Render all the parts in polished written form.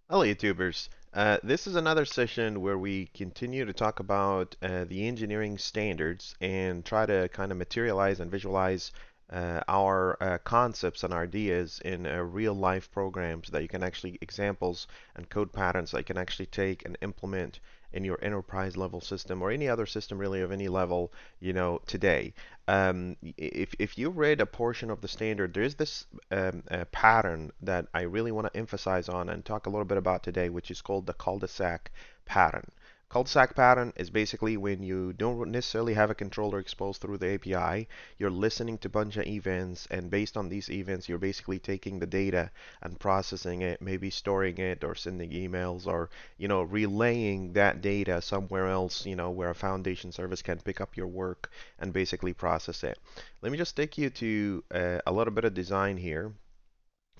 Hello, YouTubers. This is another session where we continue to talk about the engineering standards and try to kind of materialize and visualize our concepts and ideas in real life programs that you can actually examples and code patterns that you can actually take and implement in your enterprise level system or any other system really of any level, today. If you read a portion of the standard, there is this pattern that I really want to emphasize on and talk a little bit about today, which is called the cul-de-sac pattern. Cul-de-sac pattern is basically when you don't necessarily have a controller exposed through the API, you're listening to a bunch of events, and based on these events, you're basically taking the data and processing it, maybe storing it or sending emails or, relaying that data somewhere else, where a foundation service can pick up your work and basically process it. Let me just take you to a little bit of design here.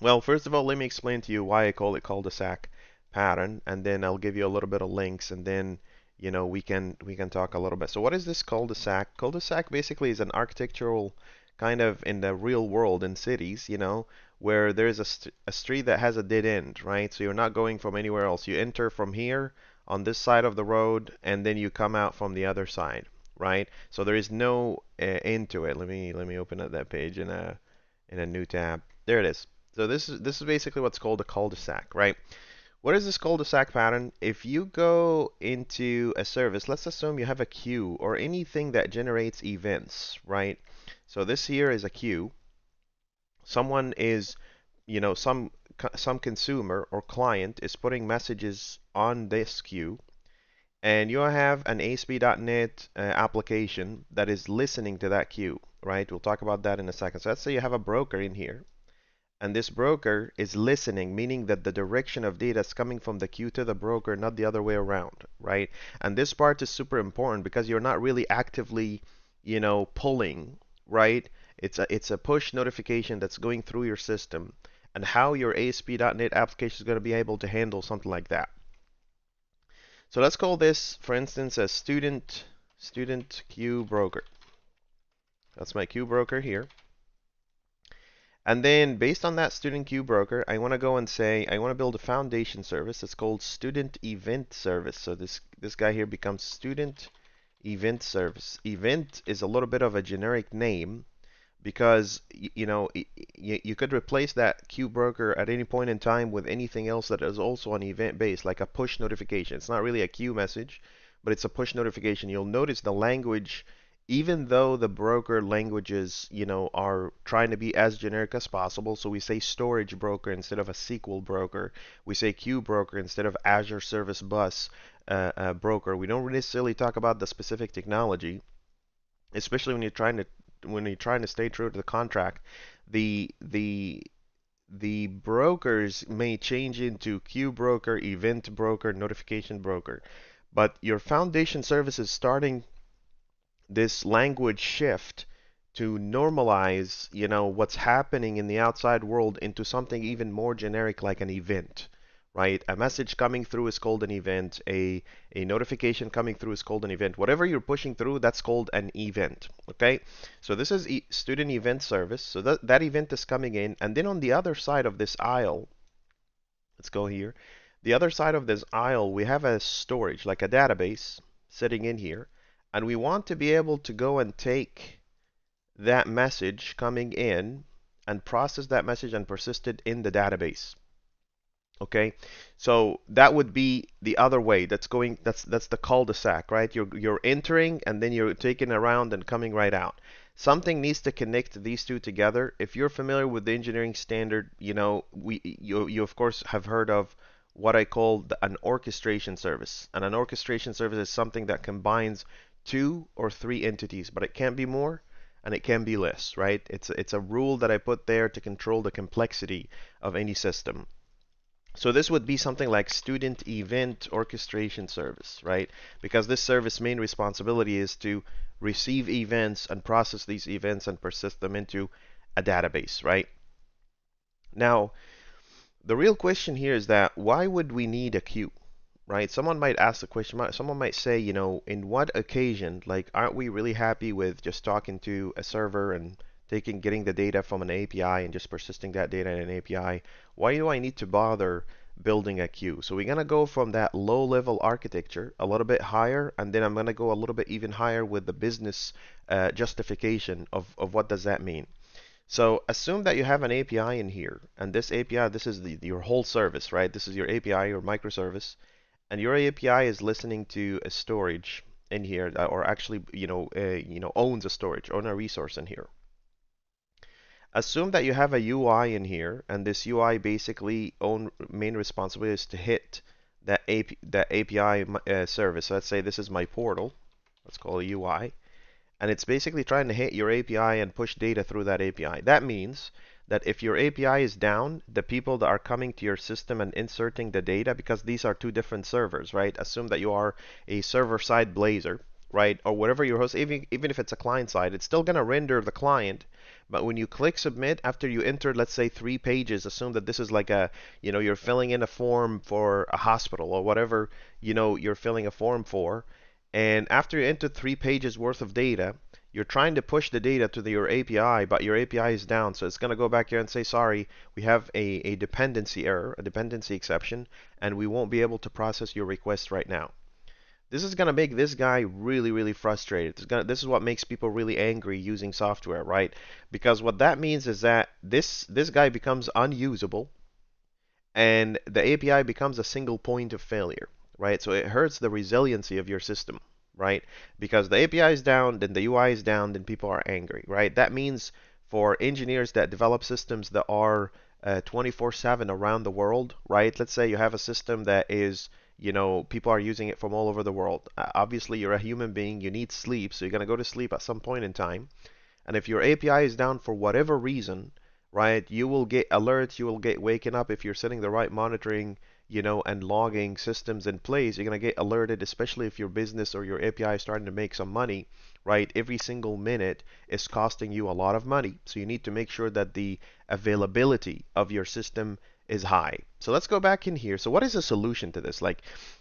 Well, first of all, let me explain to you why I call it cul-de-sac pattern, and then I'll give you a little bit of links, and then we can talk a little bit. So what is this cul-de-sac? Cul-de-sac basically is an architectural kind of in the real world in cities, where there's a street that has a dead end, right? So you're not going from anywhere else. You enter from here on this side of the road, and then you come out from the other side, right? So there is no end to it. Let me open up that page in a new tab. There it is. So this is basically what's called a cul-de-sac, right? What is this cul-de-sac pattern? If you go into a service, let's assume you have a queue or anything that generates events, right? So this here is a queue. Someone is, some consumer or client is putting messages on this queue, and you have an ASP.NET application that is listening to that queue, right? We'll talk about that in a second. So let's say you have a broker in here, and this broker is listening, meaning that the direction of data is coming from the queue to the broker, not the other way around, right? And this part is super important because you're not really actively, pulling, right? It's a push notification that's going through your system, and how your ASP.NET application is going to be able to handle something like that. So let's call this, for instance, a student queue broker. That's my queue broker here. And then based on that student queue broker, I want to go and say I want to build a foundation service. It's called student event service. So this guy here becomes student event service. Event is a little bit of a generic name because you could replace that queue broker at any point in time with anything else that is also an event based, like a push notification. It's not really a queue message, but it's a push notification. You'll notice the language, even though the broker languages, are trying to be as generic as possible. So we say storage broker instead of a SQL broker. We say queue broker instead of Azure Service Bus broker. We don't necessarily talk about the specific technology, especially when you're trying to stay true to the contract. The brokers may change into queue broker, event broker, notification broker, but your foundation service is starting this language shift to normalize, what's happening in the outside world into something even more generic like an event, right? A message coming through is called an event. A notification coming through is called an event. Whatever you're pushing through, that's called an event, okay? So this is student event service. So that event is coming in, and then on the other side of this aisle, let's go here. The other side of this aisle, we have a storage, like a database sitting in here, and we want to be able to go and take that message coming in and process that message and persist it in the database. Okay, so that would be the other way. That's the cul-de-sac, right? You're entering and then you're taking around and coming right out. Something needs to connect these two together. If you're familiar with the engineering standard, you of course have heard of what I call an orchestration service. And an orchestration service is something that combines two or three entities, but it can't be more and it can be less, right? It's a rule that I put there to control the complexity of any system. So this would be something like student event orchestration service, right? Because this service main responsibility is to receive events and process these events and persist them into a database, right? Now, the real question here is that why would we need a queue, right? Someone might ask the question, someone might say, in what occasion, like, aren't we really happy with just talking to a server and getting the data from an API and just persisting that data in an API? Why do I need to bother building a queue. So we're going to go from that low level architecture a little bit higher, and then I'm going to go a little bit even higher with the business justification of what does that mean. So assume that you have an API in here, and this API, this is your whole service, right? This is your API, your microservice, and your API is listening to a storage in here, or actually, owns a storage, owns a resource in here. Assume that you have a UI in here, and this UI basically main responsibility is to hit that API service. So let's say this is my portal. Let's call it UI. And it's basically trying to hit your API and push data through that API. That means that if your API is down, the people that are coming to your system and inserting the data, because these are two different servers, right? Assume that you are a server-side Blazor, right? Or whatever your host, even if it's a client-side, it's still going to render the client. But when you click submit, after you enter, let's say 3 pages, assume that this is like you're filling in a form for a hospital or whatever, you're filling a form for. And after you enter 3 pages worth of data, you're trying to push the data to your API, but your API is down. So it's going to go back here and say, sorry, we have a dependency error, a dependency exception, and we won't be able to process your request right now. This is going to make this guy really, really frustrated. This is what makes people really angry using software, right? Because what that means is that this guy becomes unusable, and the API becomes a single point of failure, right? So it hurts the resiliency of your system, right? Because the API is down, then the UI is down, then people are angry, right? That means for engineers that develop systems that are 24/7 around the world, right? Let's say you have a system that is, people are using it from all over the world. Obviously, you're a human being, you need sleep, so you're going to go to sleep at some point in time. And if your API is down for whatever reason, right, you will get alerts, you will get waken up if you're setting the right monitoring, and logging systems in place. You're going to get alerted, especially if your business or your API is starting to make some money, right? Every single minute is costing you a lot of money. So you need to make sure that the availability of your system is high. So let's go back in here. So what is the solution to this? Like,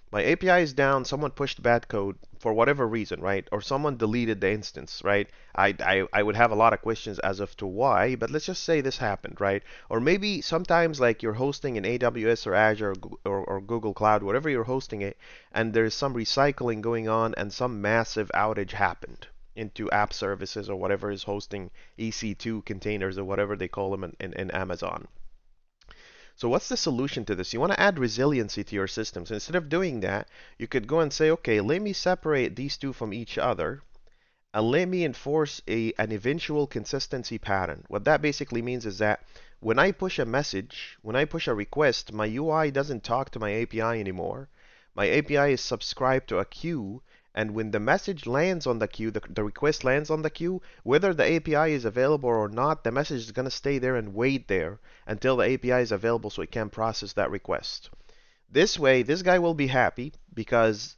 my API is down, someone pushed bad code for whatever reason, right? Or someone deleted the instance, right? I would have a lot of questions as of to why, but let's just say this happened, right? Or maybe sometimes like you're hosting in AWS or Azure or Google Cloud, whatever you're hosting it, and there's some recycling going on and some massive outage happened into app services or whatever is hosting EC2 containers or whatever they call them in Amazon. So what's the solution to this? You want to add resiliency to your system. So instead of doing that, you could go and say, okay, let me separate these two from each other, and let me enforce an eventual consistency pattern. What that basically means is that when I push a message, when I push a request, my UI doesn't talk to my API anymore. My API is subscribed to a queue, and when the message lands on the queue, the request lands on the queue, whether the API is available or not, the message is going to stay there and wait there until the API is available so it can process that request. This way, this guy will be happy because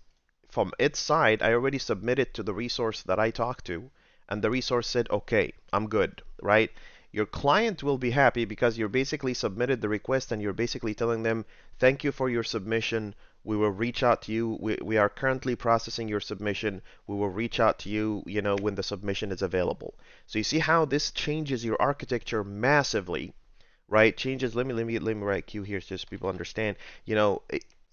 from its side, I already submitted to the resource that I talked to, and the resource said, okay, I'm good, right? Your client will be happy because you're basically submitted the request and you're basically telling them, thank you for your submission. We will reach out to you. We are currently processing your submission. We will reach out to you, when the submission is available. So you see how this changes your architecture massively, right? Changes. Let me write Q here so just people understand.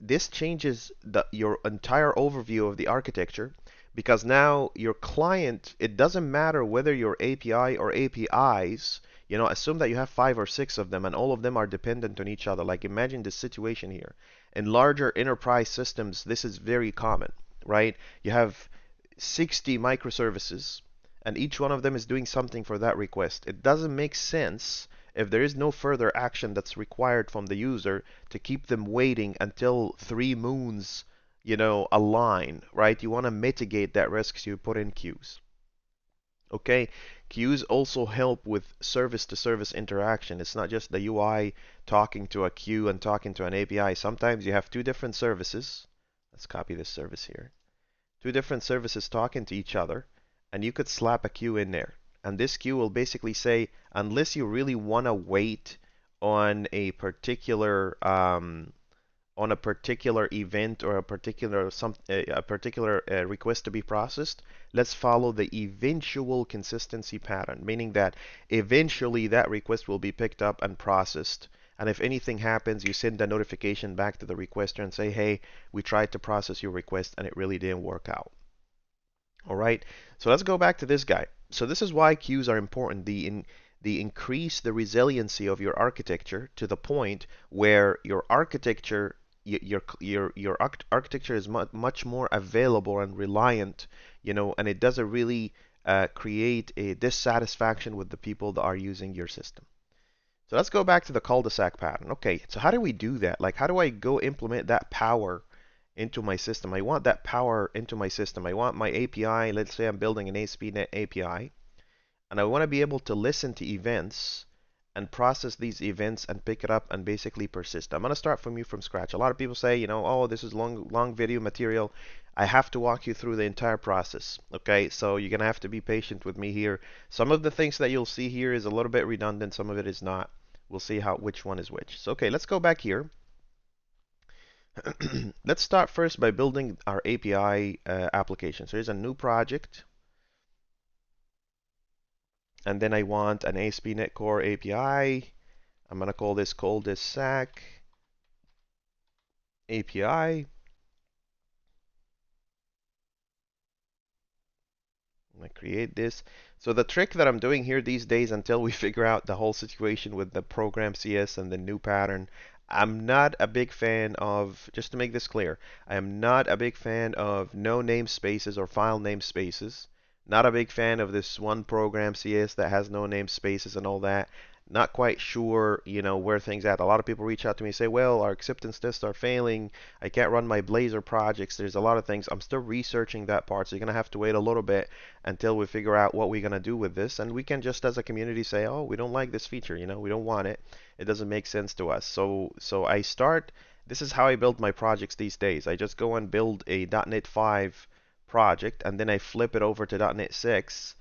This changes your entire overview of the architecture because now your client, it doesn't matter whether your API or APIs, assume that you have 5 or 6 of them and all of them are dependent on each other. Like imagine this situation here. In larger enterprise systems, this is very common, right? You have 60 microservices and each one of them is doing something for that request. It doesn't make sense if there is no further action that's required from the user to keep them waiting until 3 moons, align, right? You want to mitigate that risk, so you put in queues. Okay, queues also help with service-to-service interaction. It's not just the UI talking to a queue and talking to an API. Sometimes you have 2 different services. Let's copy this service here. 2 different services talking to each other, and you could slap a queue in there. And this queue will basically say, unless you really want to wait on a particular event or a particular request to be processed, let's follow the eventual consistency pattern, meaning that eventually that request will be picked up and processed. And if anything happens, you send a notification back to the requester and say, hey, we tried to process your request and it really didn't work out. All right, so let's go back to this guy. So this is why queues are important. The increase the resiliency of your architecture to the point where your architecture architecture is much more available and reliant, and it doesn't really create a dissatisfaction with the people that are using your system. So let's go back to the cul-de-sac pattern. Okay, so how do we do that? Like, how do I go implement that power into my system? I want that power into my system. I want my API, let's say I'm building an ASP.NET API, and I want to be able to listen to events and process these events and pick it up and basically persist. I'm going to start from scratch. A lot of people say, oh, this is long video material. I have to walk you through the entire process. Okay, so you're going to have to be patient with me here. Some of the things that you'll see here is a little bit redundant. Some of it is not. We'll see which one is which. So, okay, let's go back here. Let's start first by building our API application. So here's a new project. And then I want an ASP.NET Core API. I'm going to call this CulDeSac API. I'm going to create this. So the trick that I'm doing here these days until we figure out the whole situation with the program CS and the new pattern, I'm not a big fan of, just to make this clear, I am not a big fan of no namespaces or file namespaces. Not a big fan of this one program CS that has no namespaces and all that. Not quite sure, where things at. A lot of people reach out to me and say, well, our acceptance tests are failing. I can't run my Blazor projects. There's a lot of things. I'm still researching that part, so you're going to have to wait a little bit until we figure out what we're going to do with this. And we can just as a community say, oh, we don't like this feature, we don't want it. It doesn't make sense to us. So this is how I build my projects these days. I just go and build a .NET 5 project, and then I flip it over to .NET 6,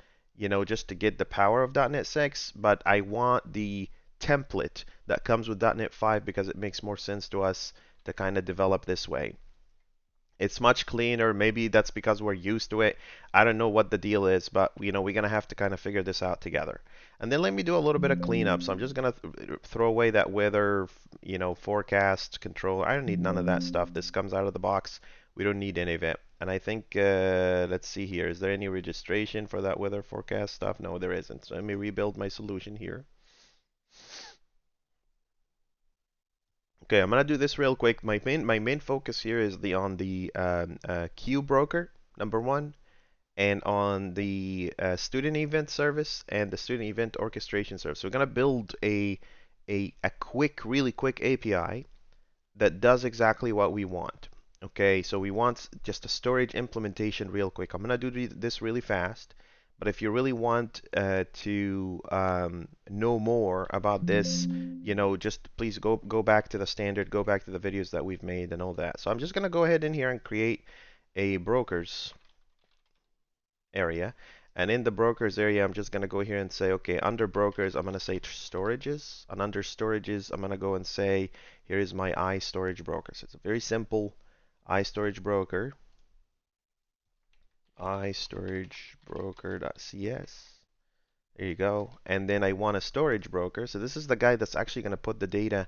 just to get the power of .NET 6, but I want the template that comes with .NET 5 because it makes more sense to us to kind of develop this way. It's much cleaner. Maybe that's because we're used to it. I don't know what the deal is, but we're gonna have to kind of figure this out together. And then let me do a little bit of cleanup. So I'm just gonna throw away that weather, forecast controller. I don't need none of that stuff. This comes out of the box. We don't need any of it. And I think, let's see here. Is there any registration for that weather forecast stuff? No, there isn't. So let me rebuild my solution here. Okay, I'm gonna do this real quick. My main focus here is on the queue broker, number one, and on the student event service and the student event orchestration service. So we're gonna build a really quick API that does exactly what we want. Okay, so we want just a storage implementation real quick. I'm gonna do this really fast, but if you really want to know more about this, just please go back to the standard, go back to the videos that we've made and all that. So I'm just gonna go ahead in here and create a brokers area. And in the brokers area, I'm just going to go here and say, okay, under brokers, I'm going to say storages. And under storages, I'm going to go and say, here is my iStorage broker. So it's a very simple iStorage broker. iStorage broker.cs. There you go. And then I want a storage broker. So this is the guy that's actually going to put the data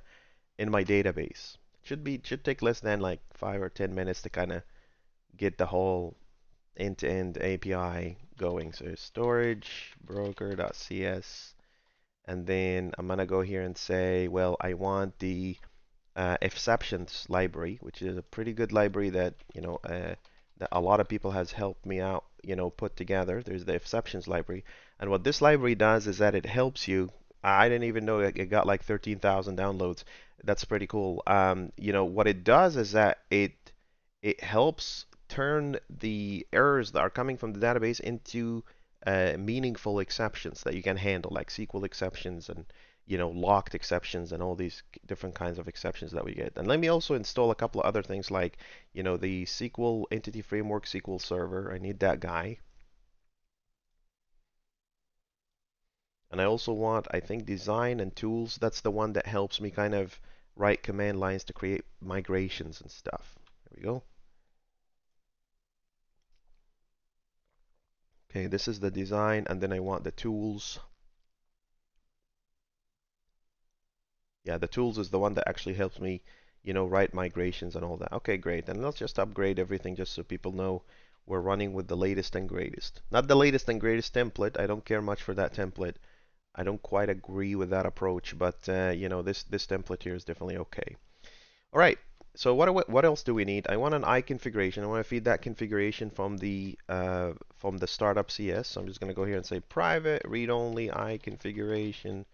in my database. Should take less than like 5 or 10 minutes to kind of get the whole end-to-end API going. So storage broker.cs, and then I'm gonna go here and say, well, I want the exceptions library, which is a pretty good library that that a lot of people has helped me out, put together. There's the exceptions library, and what this library does is that it helps you. I didn't even know it got like 13,000 downloads. That's pretty cool. What it does is that it helps turn the errors that are coming from the database into meaningful exceptions that you can handle, like SQL exceptions and locked exceptions and all these different kinds of exceptions that we get. And let me also install a couple of other things like the SQL Entity Framework SQL Server. I need that guy. And I also want, I think, design and tools. That's the one that helps me kind of write command lines to create migrations and stuff. There we go. Okay, this is the design, and then I want the tools. Yeah, the tools is the one that actually helps me, write migrations and all that. Okay, great. And let's just upgrade everything just so people know we're running with the latest and greatest. Not the latest and greatest template. I don't care much for that template. I don't quite agree with that approach, but this template here is definitely okay. All right. So what else do we need? I want an I configuration. I want to feed that configuration from the startup CS. So I'm just going to go here and say private read only I configuration.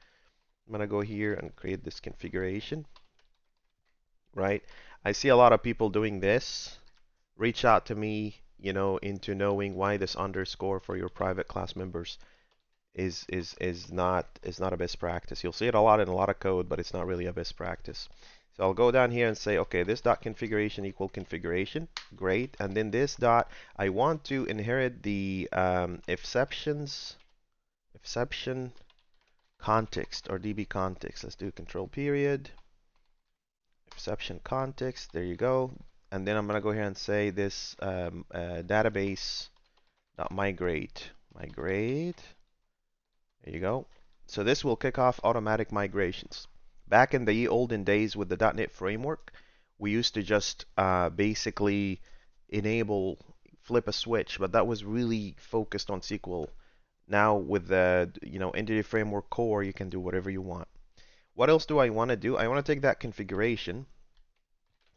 I'm going to go here and create this configuration, right? I see a lot of people doing this. Reach out to me, into knowing why this underscore for your private class members is not a best practice. You'll see it a lot in a lot of code, but it's not really a best practice. So I'll go down here and say, okay, this dot configuration equal configuration, great, and then this dot, I want to inherit the exception context or DB context. Let's do control period, exception context. There you go. And then I'm gonna go here and say this database dot migrate. There you go. So this will kick off automatic migrations. Back in the olden days with the .NET framework, we used to just basically flip a switch, but that was really focused on SQL. Now with the Entity Framework Core, you can do whatever you want. What else do I want to do? I want to take that configuration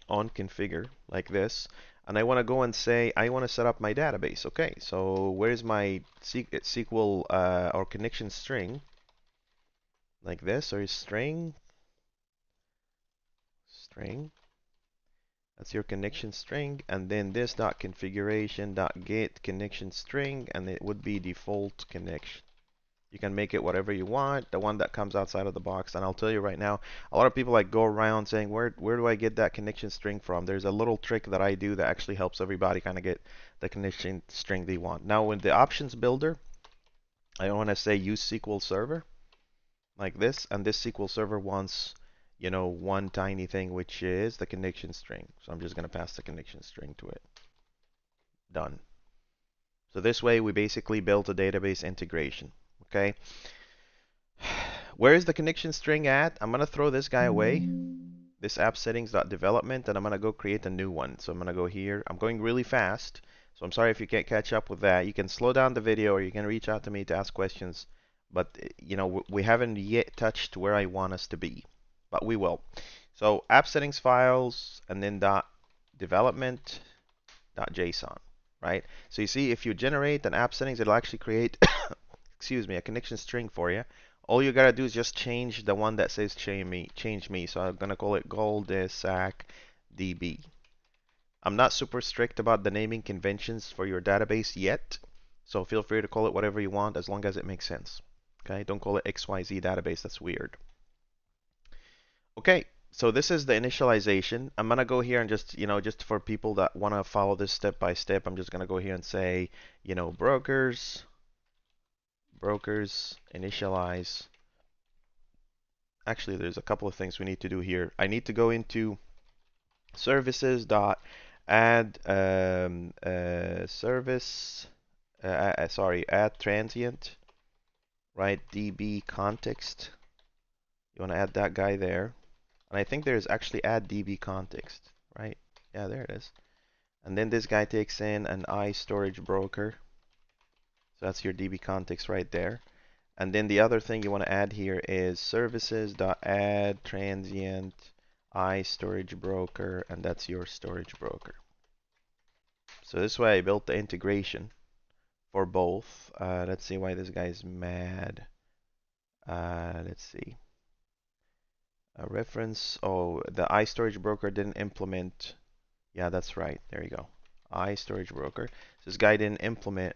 on configure like this, and I want to go and say I want to set up my database. Okay, so where's my SQL or connection string? Like this, or string. That's your connection string, and then this dot configuration dot get connection string, and it would be default connection. You can make it whatever you want, the one that comes outside of the box. And I'll tell you right now, a lot of people go around saying, where do I get that connection string from? There's a little trick that I do that actually helps everybody kind of get the connection string they want. Now, in the options builder, I want to say use SQL Server like this, and this SQL Server wants, one tiny thing, which is the connection string. So I'm just going to pass the connection string to it. Done. So this way, we basically built a database integration. Okay. Where is the connection string at? I'm going to throw this guy away, this app settings.development, and I'm going to go create a new one. So I'm going to go here. I'm going really fast, so I'm sorry if you can't catch up with that. You can slow down the video, or you can reach out to me to ask questions. But, we haven't yet touched where I want us to be, but we will. So app settings files, and then .development.json, right? So you see, if you generate an app settings, it'll actually create excuse me, a connection string for you. All you gotta do is just change the one that says change me. So I'm gonna call it CulDeSac DB. I'm not super strict about the naming conventions for your database yet, so feel free to call it whatever you want as long as it makes sense. Okay, don't call it XYZ database, that's weird. Okay, so this is the initialization. I'm gonna go here and just for people that wanna follow this step by step, I'm just gonna go here and say, brokers initialize. Actually, there's a couple of things we need to do here. I need to go into services dot add add transient, right? DB context. You want to add that guy there, and I think there's actually add DB context, right? Yeah, there it is. And then this guy takes in an I storage broker, so that's your DB context right there. And then the other thing you want to add here is services.add transient I storage broker, and that's your storage broker. So this way I built the integration for both. Let's see why this guy's mad. Let's see. A reference. Oh, the I storage broker didn't implement. Yeah, that's right. There you go. I storage broker. So this guy didn't implement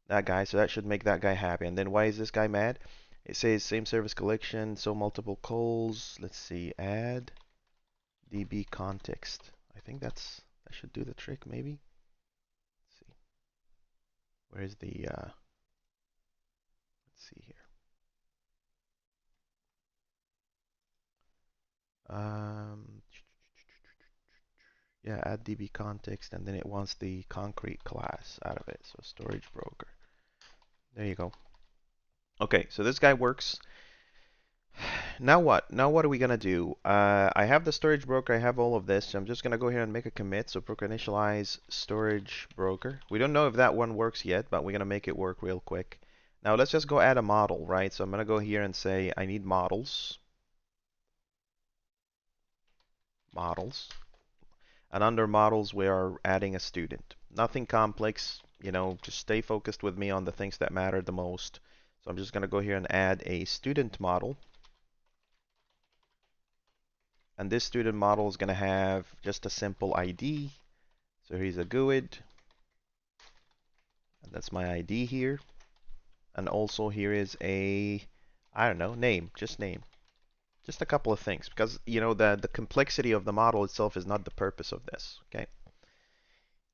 that guy, so that should make that guy happy. And then why is this guy mad? It says same service collection, so multiple calls. Let's see, add DB context. I think that should do the trick, maybe. Let's see. Where's the let's see here. Yeah, add DB context, and then it wants the concrete class out of it. So storage broker. There you go. Okay, so this guy works. Now what? Now what are we gonna do? I have the storage broker, I have all of this. So I'm just gonna go here and make a commit. So broker initialize storage broker. We don't know if that one works yet, but we're gonna make it work real quick. Now let's just go add a model, right? So I'm gonna go here and say I need models. Models. And under models, we are adding a student. Nothing complex, just stay focused with me on the things that matter the most. So I'm just gonna go here and add a student model. And this student model is going to have just a simple ID. So here's a GUID. And that's my ID here. And also here is a, I don't know, name, just name. Just a couple of things because, the complexity of the model itself is not the purpose of this, okay?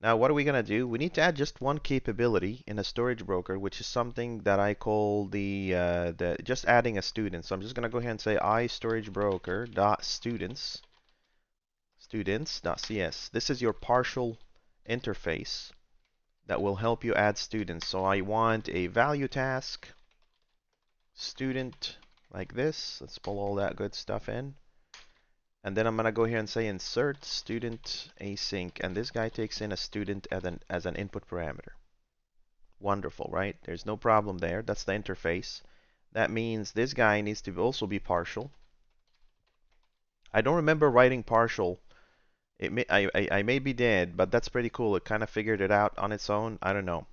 Now, what are we going to do? We need to add just one capability in a storage broker, which is something that I call the just adding a student. So I'm just going to go ahead and say iStorageBroker.students. students.cs. This is your partial interface that will help you add students. So I want a value task student like this. Let's pull all that good stuff in. And then I'm going to go here and say insert student async. And this guy takes in a student as an input parameter. Wonderful, right? There's no problem there. That's the interface. That means this guy needs to also be partial. I don't remember writing partial. I may be dead, but that's pretty cool. It kind of figured it out on its own. I don't know.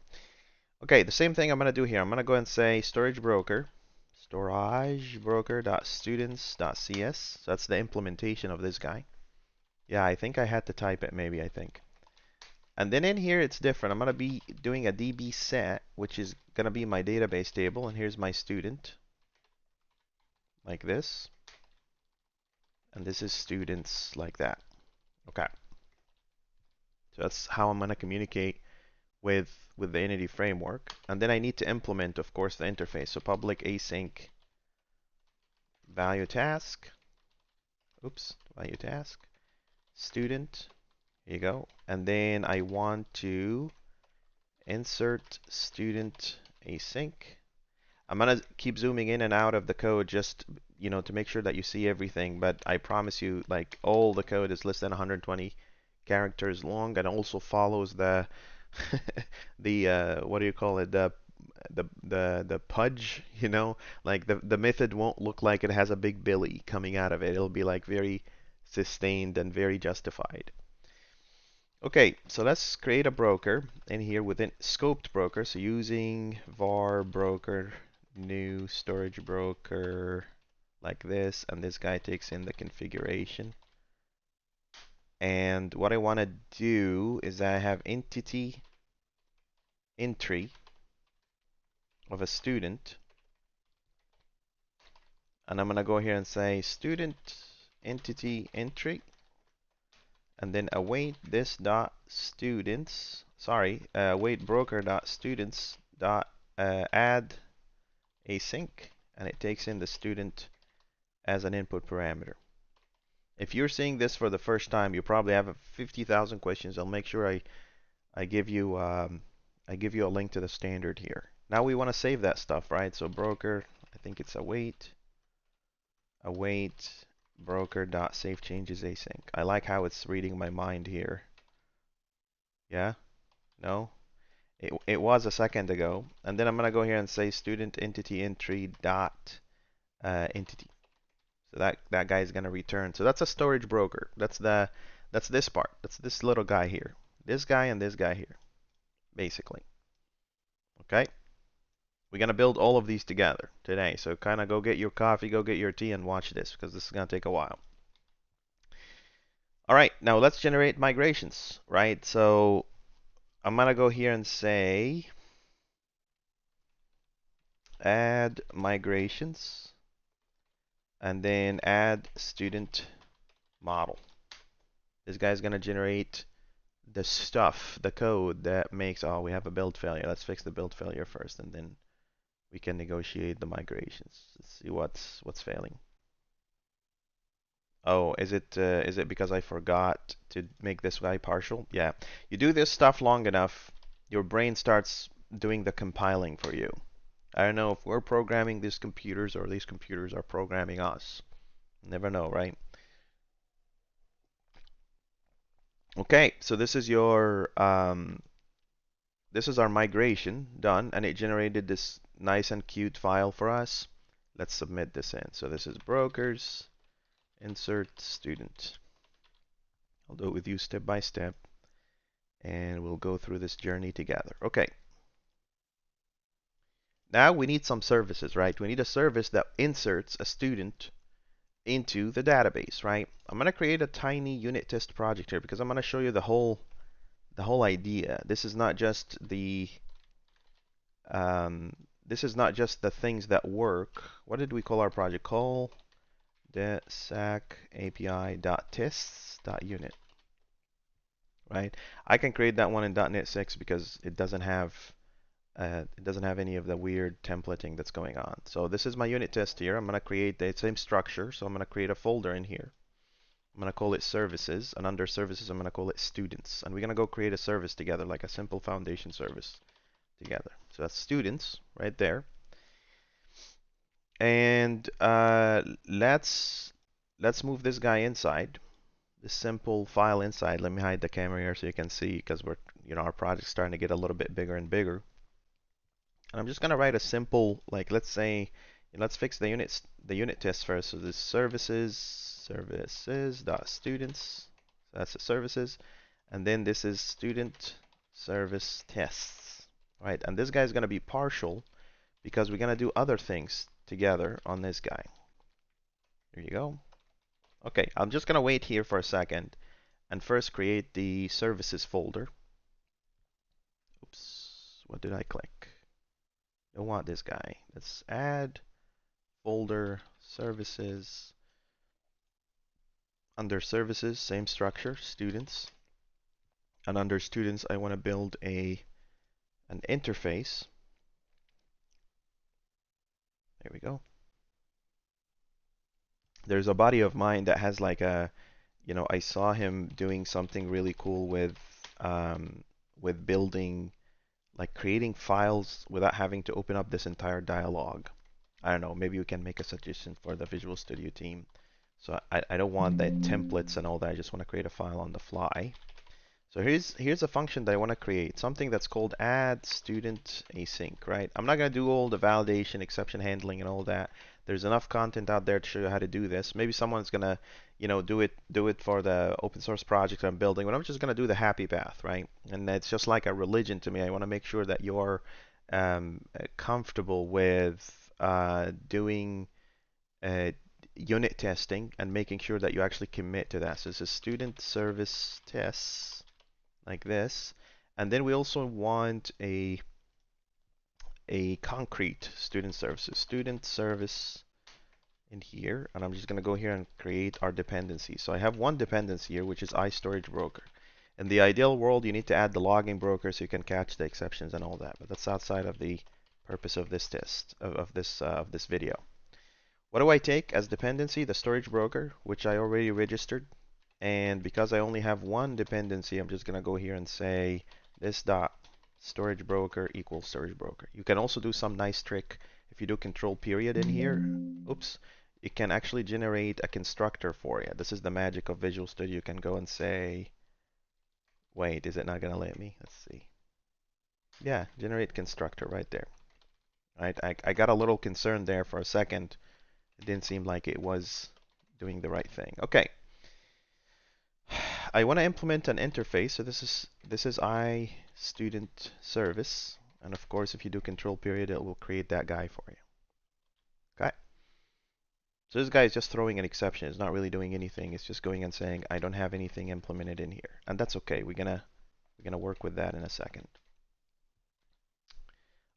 Okay, the same thing I'm going to do here. I'm going to go and say storage broker.students.cs. So that's the implementation of this guy. Yeah, I think I had to type it maybe, I think. And then in here it's different. I'm going to be doing a DB set, which is going to be my database table. And here's my student. Like this. And this is students like that. Okay. So that's how I'm going to communicate with the Entity framework. And then I need to implement, of course, the interface. So public async value task. Oops, value task. Student. Here you go. And then I want to insert student async. I'm going to keep zooming in and out of the code just, to make sure that you see everything. But I promise you, like, all the code is less than 120 characters long and also follows the the what do you call it, the pudge, like the method won't look like it has a big belly coming out of it. It'll be like very sustained and very justified. Okay, so let's create a broker in here within scoped broker. So using var broker new storage broker like this, and this guy takes in the configuration. And what I want to do is I have entity entry of a student, and I'm going to go here and say student entity entry, and then await this dot students, await broker dot students dot add async, and it takes in the student as an input parameter. If you're seeing this for the first time, you probably have 50,000 questions. I'll make sure I give you a link to the standard here. Now we want to save that stuff, right? So broker, I think it's await broker dot save changes async. I like how it's reading my mind here. Yeah? No? It was a second ago. And then I'm gonna go here and say student entity entry dot entity. So that guy is gonna return. So that's a storage broker. That's this part. That's this little guy here. This guy and this guy here, basically. Okay? We're going to build all of these together today. So kind of go get your coffee, go get your tea, and watch this because this is going to take a while. All right, now let's generate migrations, right? So I'm going to go here and say add migrations and then add student model. This guy's going to generate the stuff, the code that makes, oh, we have a build failure. Let's fix the build failure first, and then we can negotiate the migrations. Let's see what's failing. Oh, is it because I forgot to make this guy partial? Yeah. You do this stuff long enough, your brain starts doing the compiling for you. I don't know if we're programming these computers or these computers are programming us. Never know, right? Okay, so this is your this is our migration done, and it generated this nice and cute file for us. Let's submit this in. So this is brokers, insert student. I'll do it with you step by step, and we'll go through this journey together. Okay. Now we need some services, right? We need a service that inserts a student into the database, right? I'm going to create a tiny unit test project here because I'm going to show you the whole idea. This is not just the things that work. What did we call our project? Cul-De-Sac API.tests.unit, right? I can create that one in .NET 6 because it doesn't have any of the weird templating that's going on. So this is my unit test here. I'm going to create the same structure. So I'm going to create a folder in here. I'm going to call it services, and under services I'm going to call it students. And we're going to go create a service together, like a simple foundation service together. So that's students right there. And let's move this guy inside, this simple file inside. Let me hide the camera here so you can see, because we're, our project's starting to get a little bit bigger and bigger. And I'm just going to write a simple, like, let's say, let's fix the unit test first. So this services dot students. So that's the services, and then this is student service tests, right? And this guy is going to be partial because we're going to do other things together on this guy. Here you go. Okay, I'm just going to wait here for a second and first create the services folder. Oops, what did I click? Don't want this guy. Let's add folder services. Under services, same structure, students. And under students, I want to build an interface. There we go. There's a buddy of mine that has like a, I saw him doing something really cool with building, like creating files without having to open up this entire dialog. I don't know, maybe we can make a suggestion for the Visual Studio team. So I don't want the templates and all that. I just want to create a file on the fly. So here's a function that I want to create, something that's called add student async, right? I'm not going to do all the validation, exception handling, and all that. There's enough content out there to show you how to do this. Maybe someone's going to, do it for the open source project I'm building, but I'm just going to do the happy path, right? And it's just like a religion to me. I want to make sure that you're comfortable with doing unit testing and making sure that you actually commit to that. So this is student service tests, like this. And then we also want a concrete student service in here, and I'm just going to go here and create our dependency. So I have one dependency here, which is iStorage broker. In the ideal world, you need to add the logging broker so you can catch the exceptions and all that, but that's outside of the purpose of this test of this video. What do I take as dependency? The storage broker, which I already registered. And because I only have one dependency, I'm just going to go here and say this dot storage broker equals storage broker. You can also do some nice trick. If you do control period in here, oops, it can actually generate a constructor for you. This is the magic of Visual Studio. You can go and say, wait, is it not going to let me? Let's see. Yeah, generate constructor right there. Right, I got a little concerned there for a second. It didn't seem like it was doing the right thing. Okay. I want to implement an interface, so this is iStudent service, and of course if you do control period it will create that guy for you. Okay, so this guy is just throwing an exception. It's not really doing anything. It's just going and saying I don't have anything implemented in here, and that's okay. We're gonna work with that in a second.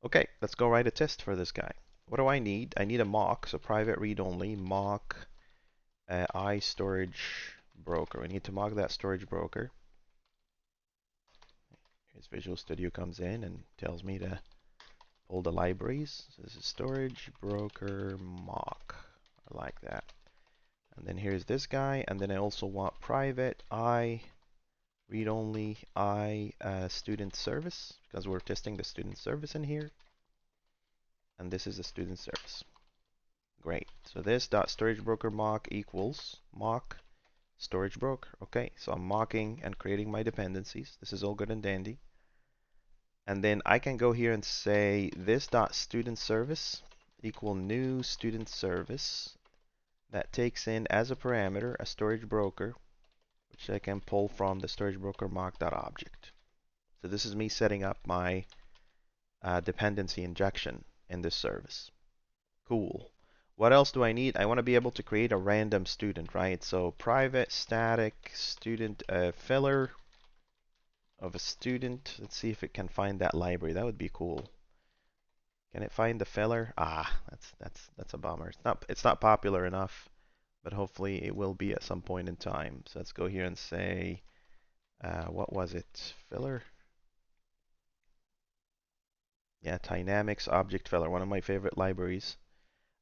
Okay, let's go write a test for this guy. What do I need? I need a mock, so private read only mock iStorage broker. We need to mock that storage broker. Here's Visual Studio comes in and tells me to pull the libraries. So this is storage broker mock. I like that. And then here's this guy, and then I also want private I read only I student service because we're testing the student service in here. and this is the student service. Great. So this dot storage broker mock equals mock storage broker. Okay, so I'm mocking and creating my dependencies. This is all good and dandy. And then I can go here and say this dot student service equal new student service that takes in as a parameter a storage broker, which I can pull from the storage broker mock.object. So this is me setting up my dependency injection in this service. Cool. What else do I need? I want to be able to create a random student, right? So private static student filler of a student. Let's see if it can find that library. That would be cool. Can it find the filler? Ah, that's a bummer. It's not popular enough, but hopefully it will be at some point in time. So let's go here and say, what was it? Filler? Yeah, Dynamics Object Filler, one of my favorite libraries.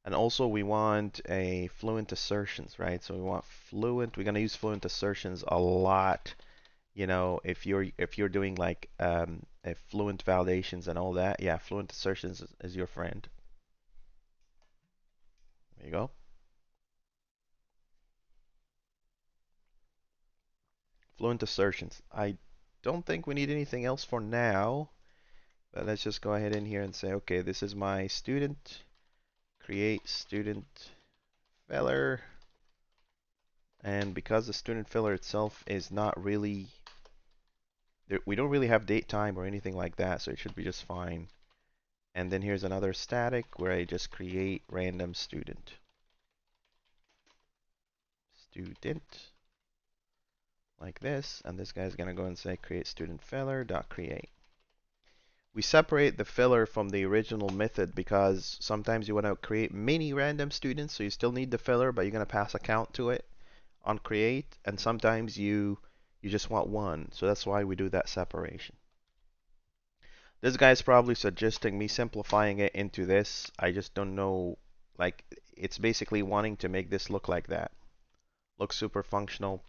And also we want a fluent assertions, right? So we want fluent. We're gonna use fluent assertions a lot. You know, if you're doing like fluent validations and all that, yeah, fluent assertions is your friend. There you go. Fluent assertions. I don't think we need anything else for now, but let's just go ahead in here and say, okay, this is my student. Create student filler. And because the student filler itself is not really, we don't really have date time or anything like that, so it should be just fine. And then here's another static where I just create random student. Student. Like this, and this guy's gonna go and say create student filler dot create. We separate the filler from the original method because sometimes you want to create many random students, so you still need the filler, but you're gonna pass a count to it on create, and sometimes you just want one, so that's why we do that separation. This guy's probably suggesting me simplifying it into this. I just don't know, like it's basically wanting to make this look like that. Looks super functional.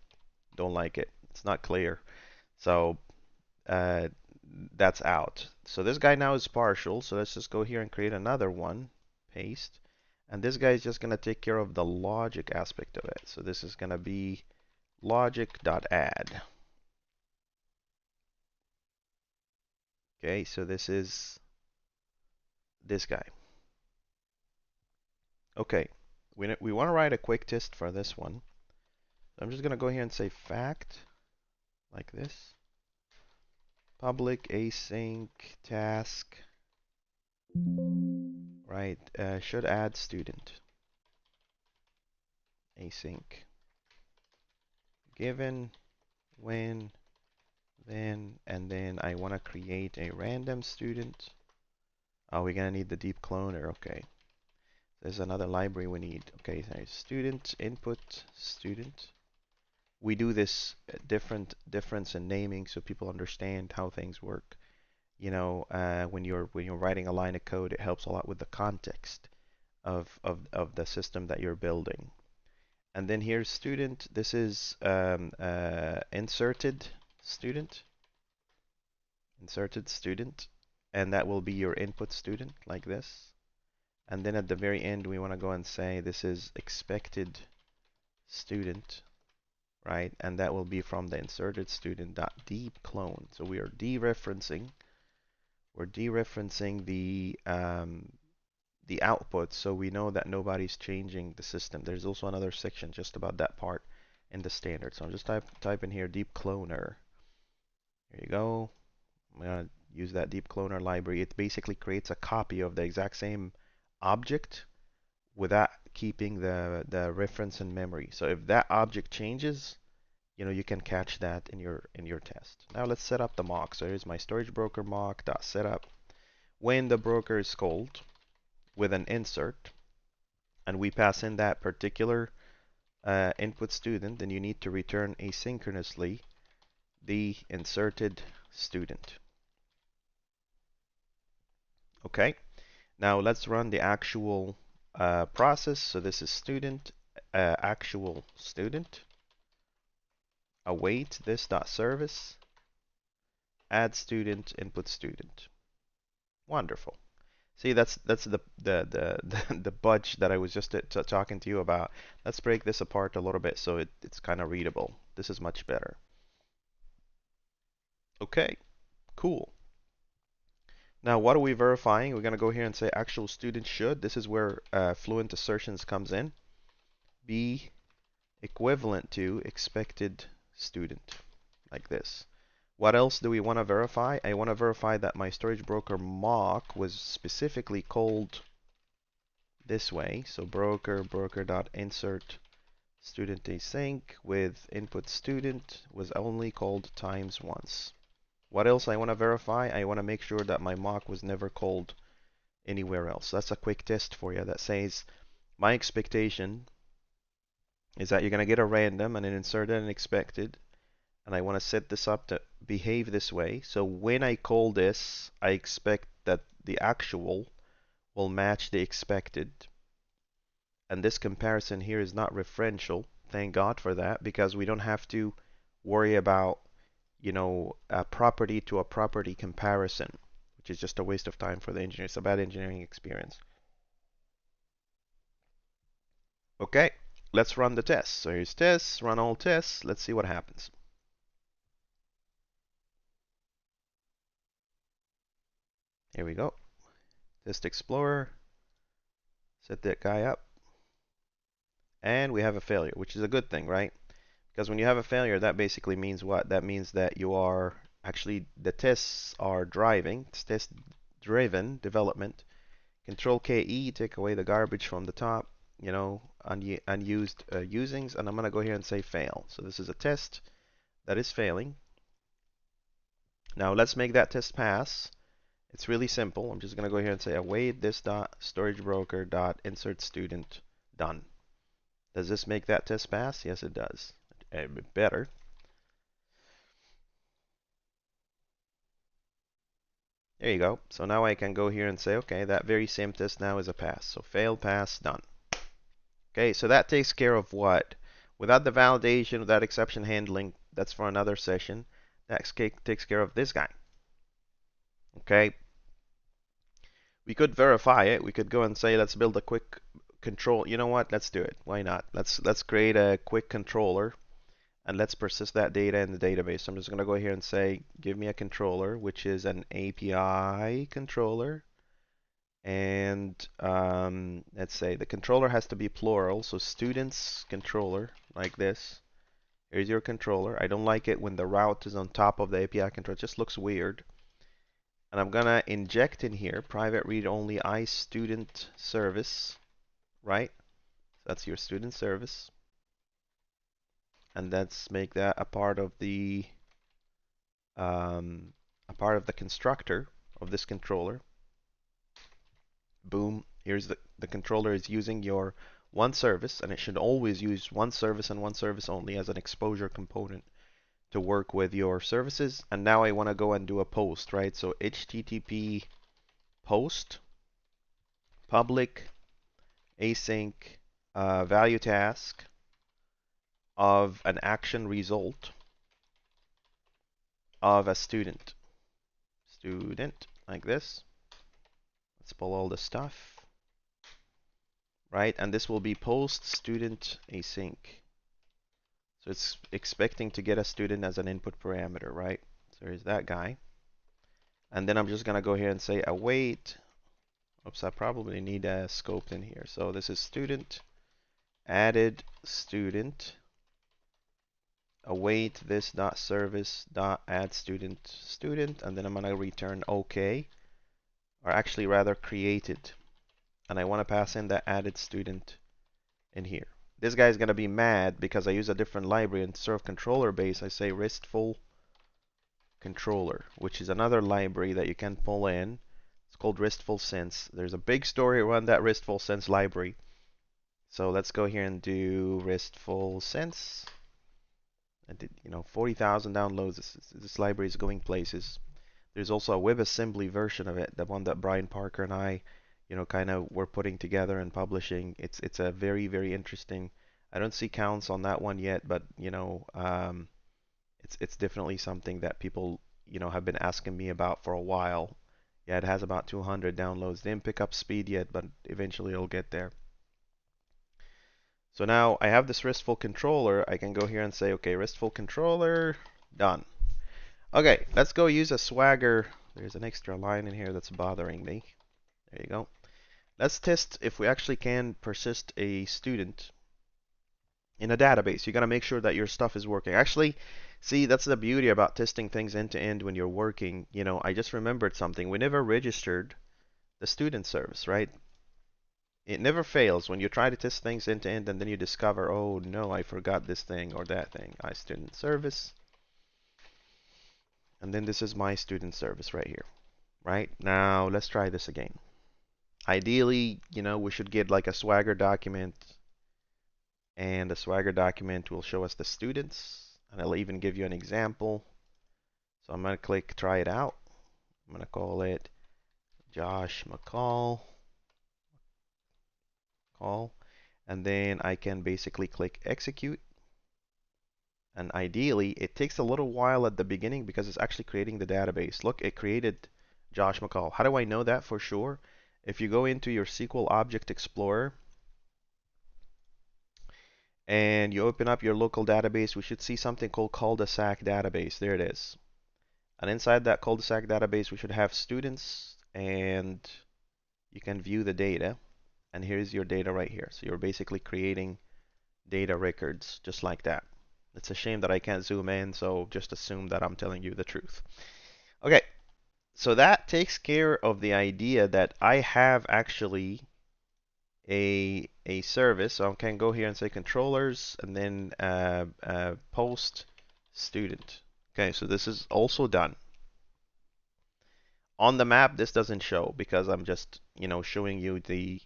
Don't like it. It's not clear. So that's out. So this guy now is partial. So let's just go here and create another one. Paste. And this guy is just going to take care of the logic aspect of it. So this is going to be logic.add. Okay, so this is this guy. Okay, we want to write a quick test for this one. I'm just going to go here and say fact, like this. Public async task, right, should add student. Async. Given, when, then, and then I want to create a random student. Oh, we're going to need the deep cloner. Okay. There's another library we need. Okay, so student, input, student. We do this difference in naming so people understand how things work. You know, when you're writing a line of code, it helps a lot with the context of the system that you're building. And then here's student. This is inserted student, and that will be your input student, like this. And then at the very end, we want to go and say this is expected student, right? And that will be from the inserted student.deep clone. So we are dereferencing. We're dereferencing the output, so we know that nobody's changing the system. There's also another section just about that part in the standard. So I'm just type in here deep cloner. Here you go. I'm gonna use that deep cloner library. It basically creates a copy of the exact same object without keeping the reference in memory. So if that object changes, you know, you can catch that in your test. Now let's set up the mock. So here's my storage broker mock.setup. When the broker is called with an insert, and we pass in that particular input student, then you need to return asynchronously the inserted student. Okay, now let's run the actual process. So this is student, actual student, await this dot service, add student, input student. Wonderful. See, that's the budge that I was just talking to you about. Let's break this apart a little bit so it's kind of readable. This is much better. Okay, cool. Now, what are we verifying? We're going to go here and say actual student should. This is where fluent assertions comes in. Be equivalent to expected student, like this. What else do we want to verify? I want to verify that my storage broker mock was specifically called this way. So broker.insert student async with input student was only called times once. What else I want to verify? I want to make sure that my mock was never called anywhere else. That's a quick test for you that says my expectation is that you're going to get a random and then insert an expected. And I want to set this up to behave this way. So when I call this, I expect that the actual will match the expected. And this comparison here is not referential. Thank God for that, because we don't have to worry about, you know, a property to a property comparison, which is just a waste of time for the engineer. It's a bad engineering experience. Okay, let's run the tests. So here's tests, run all tests. Let's see what happens. Here we go. Test Explorer. Set that guy up. And we have a failure, which is a good thing, right? Because when you have a failure, that basically means what? That means that you are actually, the tests are driving. It's test-driven development. Control KE, take away the garbage from the top, you know, unused usings, and I'm going to go here and say fail. So this is a test that is failing. Now let's make that test pass. It's really simple. I'm just going to go here and say await this dot storage broker dot insert student done. Does this make that test pass? Yes, it does. Better. There you go. So now I can go here and say, okay, that very same test now is a pass. So fail, pass, done. Okay, so that takes care of what? Without the validation, without exception handling, that's for another session. That takes care of this guy. Okay. We could verify it. We could go and say, let's build a quick control. You know what? Let's do it. Why not? Let's create a quick controller and let's persist that data in the database. So I'm just going to go here and say, give me a controller, which is an API controller. And let's say the controller has to be plural. So students controller, like this. Here's your controller. I don't like it when the route is on top of the API controller. It just looks weird. And I'm gonna inject in here private read only iStudent service, right? That's your student service. And let's make that a part of the constructor of this controller. Boom. Here's the controller is using your one service, and it should always use one service and one service only as an exposure component to work with your services. And now I want to go and do a post, right? So HTTP post public async value task of an action result of a student. Student, like this. Let's pull all the stuff. Right, and this will be post student async. So it's expecting to get a student as an input parameter, right? So here's that guy. And then I'm just going to go here and say await. Oops, I probably need a scope in here. So this is student, added student, await this dot service dot add student student, and then I'm going to return OK, or actually rather created. And I want to pass in that added student in here. This guy is going to be mad because I use a different library. Instead of controller base, I say RESTful controller, which is another library that you can pull in. It's called RESTful Sense. There's a big story around that RESTful Sense library. So let's go here and do RESTful Sense. I did, 40,000 downloads. This library is going places. There's also a WebAssembly version of it, the one that Brian Parker and I kind of were putting together and publishing. It's a very, very interesting. I don't see counts on that one yet, but it's definitely something that people have been asking me about for a while. Yeah, it has about 200 downloads. Didn't pick up speed yet, but eventually it'll get there. So now I have this RESTful controller. I can go here and say, okay, RESTful controller, done. Okay, let's go use a Swagger. There's an extra line in here that's bothering me. There you go. Let's test if we actually can persist a student in a database. You got to make sure that your stuff is working. Actually, see, that's the beauty about testing things end to end when you're working. You know, I just remembered something. We never registered the student service, right? It never fails when you try to test things end to end and then you discover, oh no, I forgot this thing or that thing. I student service. And then this is my student service right here. Right? Now let's try this again. Ideally, you know, we should get like a Swagger document, and the Swagger document will show us the students, and I'll even give you an example. So I'm going to click try it out. I'm going to call it Josh McCall. And then I can basically click execute. And ideally, it takes a little while at the beginning because it's actually creating the database. Look, it created Josh McCall. How do I know that for sure? If you go into your SQL Object Explorer and you open up your local database, we should see something called Cul-De-Sac database. There it is. And inside that Cul-De-Sac database, we should have students, and you can view the data. And here's your data right here. So you're basically creating data records just like that. It's a shame that I can't zoom in, so just assume that I'm telling you the truth. Okay, so that takes care of the idea that I have actually a service. So I can go here and say controllers and then post student. Okay, so this is also done. On the map, this doesn't show because I'm just, you know, showing you the,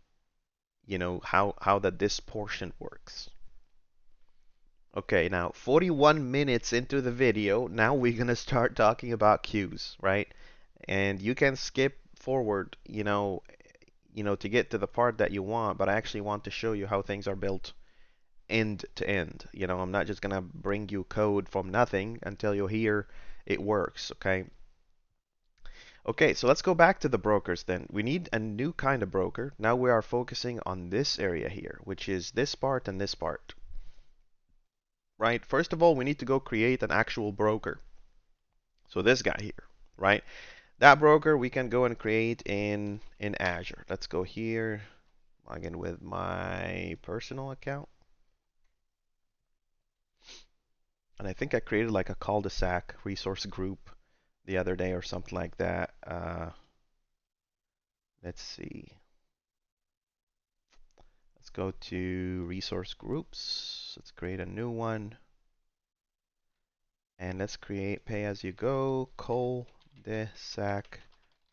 you know, how that this portion works. Okay, now 41 minutes into the video, now we're gonna start talking about queues, right? And you can skip forward, to get to the part that you want, but I actually want to show you how things are built end to end. You know, I'm not just gonna bring you code from nothing until you hear it works, okay? Okay, so let's go back to the brokers then. We need a new kind of broker. Now we are focusing on this area here, which is this part and this part. Right? First of all, we need to go create an actual broker. So this guy here, right? That broker we can go and create in Azure. Let's go here, log in with my personal account. And I think I created like a Cul-De-Sac resource group the other day or something like that. Let's see. Let's go to resource groups. Let's create a new one. And let's create pay-as-you-go Cul-De-Sac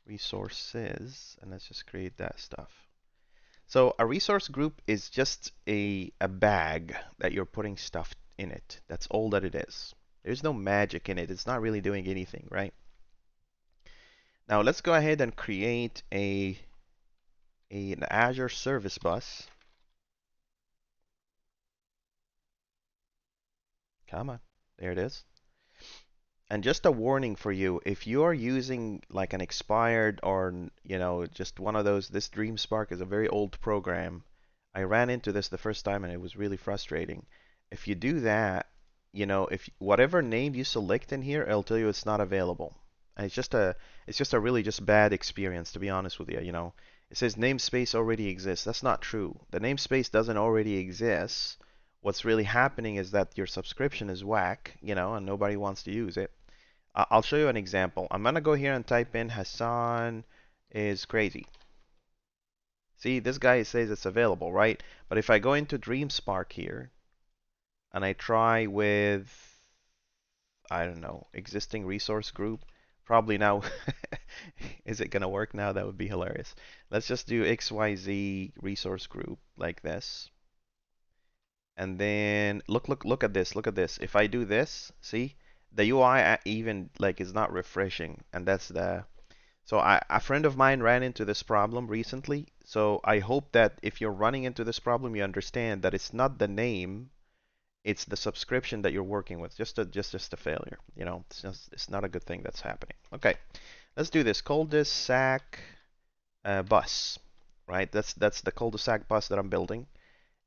resources. And let's just create that stuff. So a resource group is just a bag that you're putting stuff in it. That's all that it is. There's no magic in it. It's not really doing anything, right? Now let's go ahead and create an Azure service bus. Come on, there it is. And just a warning for you, if you are using like an expired or, just one of those, this DreamSpark is a very old program. I ran into this the first time and it was really frustrating. If you do that, if whatever name you select in here, it'll tell you it's not available. And it's just a really just bad experience, to be honest with you, It says namespace already exists. That's not true. The namespace doesn't already exist. What's really happening is that your subscription is whack, and nobody wants to use it. I'll show you an example. I'm gonna go here and type in Hassan is crazy. See, this guy says it's available, right? But if I go into DreamSpark here and I try with, I don't know, existing resource group, probably now, is it gonna work now? That would be hilarious. Let's just do XYZ resource group like this. And then look at this. Look at this. If I do this, see, the UI even like is not refreshing, and that's the. So a friend of mine ran into this problem recently. So I hope that if you're running into this problem, you understand that it's not the name, it's the subscription that you're working with. Just a failure. It's not a good thing that's happening. Okay. Let's do this. Cul-De-Sac bus, right? That's the cul-de-sac bus that I'm building.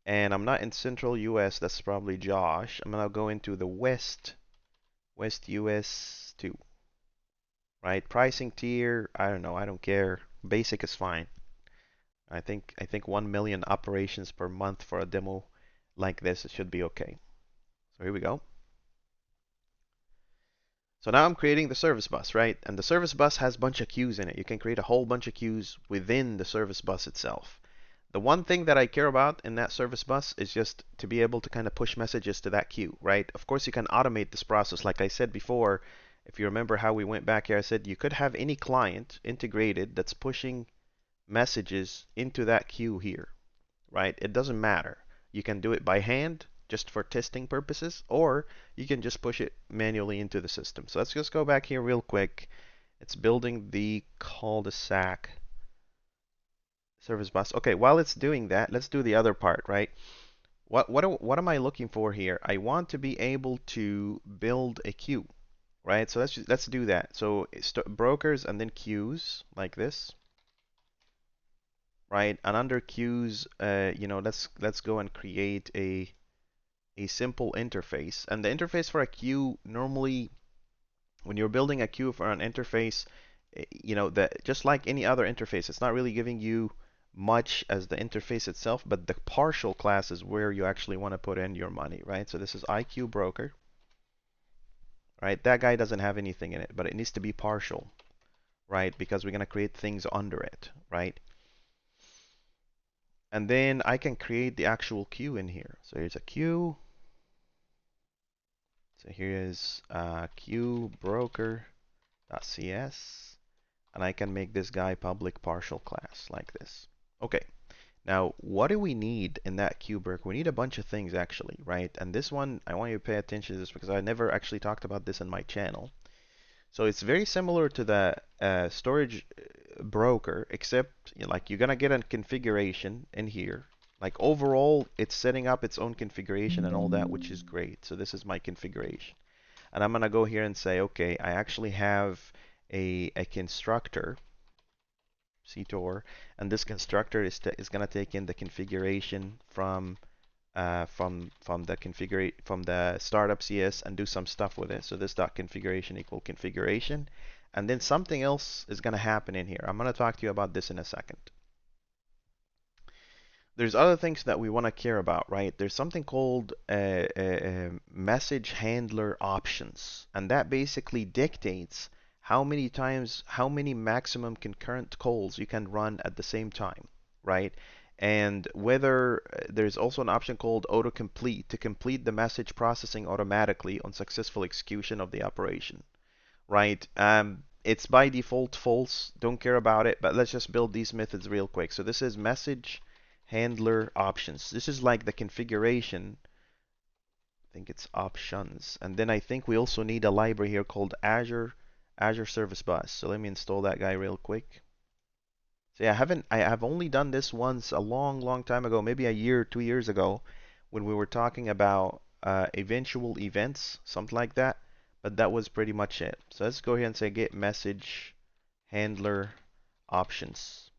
And I'm not in central US, that's probably Josh. I'm gonna go into the west US 2, right? Pricing tier, I don't know, I don't care. Basic is fine. I think 1 million operations per month for a demo like this, it should be okay. So here we go. So now I'm creating the service bus, right? And the service bus has a bunch of queues in it. You can create a whole bunch of queues within the service bus itself. The one thing that I care about in that service bus is just to be able to kind of push messages to that queue, right? Of course, you can automate this process. Like I said before, if you remember how we went back here, I said you could have any client integrated that's pushing messages into that queue here, right? It doesn't matter. You can do it by hand just for testing purposes, or you can just push it manually into the system. So let's just go back here real quick. It's building the cul-de-sac service bus. Okay, while it's doing that, let's do the other part, right? What am I looking for here? I want to be able to build a queue, right? So let's do that. So brokers and then queues like this, right? And under queues, let's go and create a simple interface. And the interface for a queue, normally when you're building a queue for an interface, that just like any other interface, it's not really giving you much as the interface itself, but the partial class is where you actually want to put in your money, right? So this is IQ broker, right? That guy doesn't have anything in it, but it needs to be partial, right? Because we're going to create things under it, right? And then I can create the actual queue in here. So here's a queue. So here is queue broker.cs, and I can make this guy public partial class like this. Okay. Now, what do we need in that queue broker? We need a bunch of things actually, right? And this one, I want you to pay attention to this because I never actually talked about this in my channel. So it's very similar to the storage broker, except like you're gonna get a configuration in here. Like overall, it's setting up its own configuration and all that, which is great. So this is my configuration. And I'm gonna go here and say, okay, I actually have a constructor, CTOR, and this constructor is gonna take in the configuration from the startup CS and do some stuff with it. So this dot configuration equal configuration, and then something else is going to happen in here. I'm going to talk to you about this in a second. There's other things that we want to care about, right? There's something called message handler options, and that basically dictates how many maximum concurrent calls you can run at the same time, right? And whether there's also an option called autocomplete to complete the message processing automatically on successful execution of the operation, right? It's by default false, don't care about it, but let's just build these methods real quick. So this is message handler options. This is like the configuration. I think it's options. And then I think we also need a library here called Azure Service Bus. So let me install that guy real quick. See, I have only done this once a long time ago, maybe a year, 2 years ago, when we were talking about eventual events, something like that. But that was pretty much it. So let's go ahead and say get message handler options.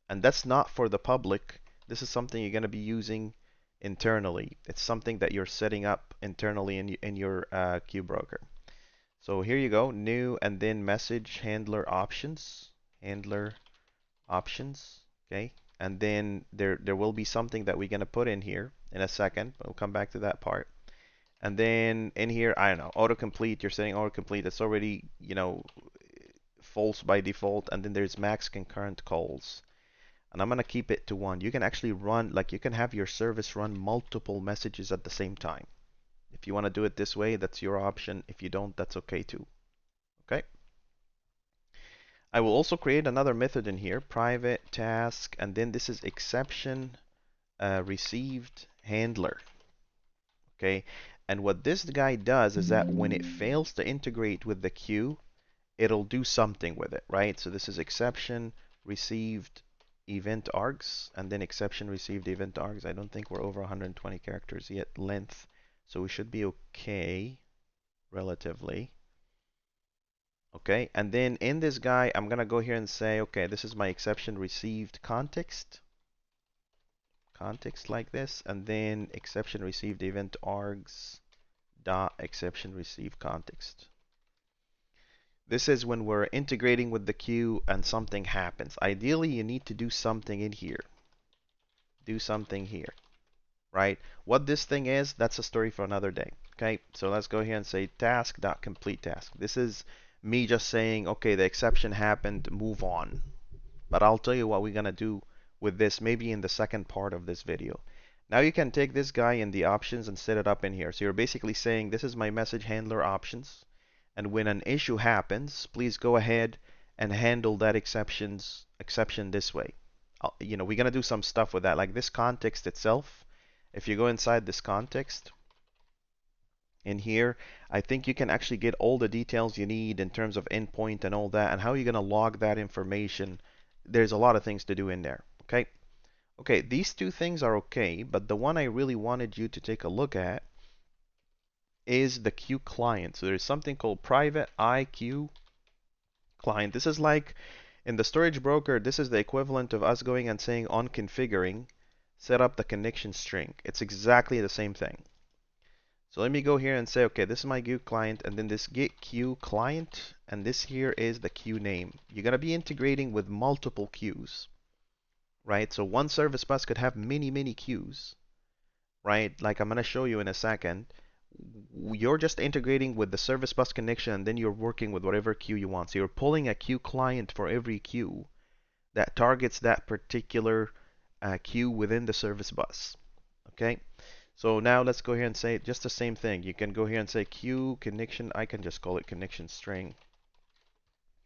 And that's not for the public. This is something you're going to be using internally. It's something that you're setting up internally in your queue broker. So here you go, new, and then message handler options. Handler options, okay? And then there will be something that we're going to put in here in a second. We'll come back to that part. And then in here, I don't know, autocomplete, you're setting autocomplete. It's already, false by default. And then there's max concurrent calls. And I'm going to keep it to 1. You can actually run, like you can have your service run multiple messages at the same time. If you want to do it this way, that's your option. If you don't, that's okay too. Okay. I will also create another method in here, private task, and then this is exception received handler. Okay. And what this guy does is that when it fails to integrate with the queue, it'll do something with it, right? So this is exception received event args, and then exception received event args. I don't think we're over 120 characters yet length, so we should be okay relatively. Okay, and then in this guy, I'm gonna go here and say, okay, this is my exception received context like this, and then exception received event args dot exception received context. This is when we're integrating with the queue and something happens. Ideally, you need to do something in here. Do something here, right? What this thing is, that's a story for another day. Okay, so let's go here and say task.complete task. This is me just saying, okay, the exception happened, move on. But I'll tell you what we're gonna do with this maybe in the second part of this video. Now you can take this guy in the options and set it up in here. So you're basically saying this is my message handler options, and when an issue happens, please go ahead and handle that exception this way. We're gonna do some stuff with that, like this context itself. If you go inside this context in here, I think you can actually get all the details you need in terms of endpoint and all that, and how you're gonna log that information. There's a lot of things to do in there. Okay. Okay, these two things are okay, but the one I really wanted you to take a look at is the Q client. So there's something called private IQ client. This is like in the storage broker, this is the equivalent of us going and saying on configuring, set up the connection string. It's exactly the same thing. So let me go here and say, okay, this is my Q client, and then this get Q client, and this here is the queue name. You're going to be integrating with multiple queues, right? So one service bus could have many queues, right? Like I'm going to show you in a second. You're just integrating with the service bus connection, and then you're working with whatever queue you want. So you're pulling a queue client for every queue that targets that particular queue within the service bus. Okay, so now let's go here and say just the same thing. You can go here and say queue connection. I can just call it connection string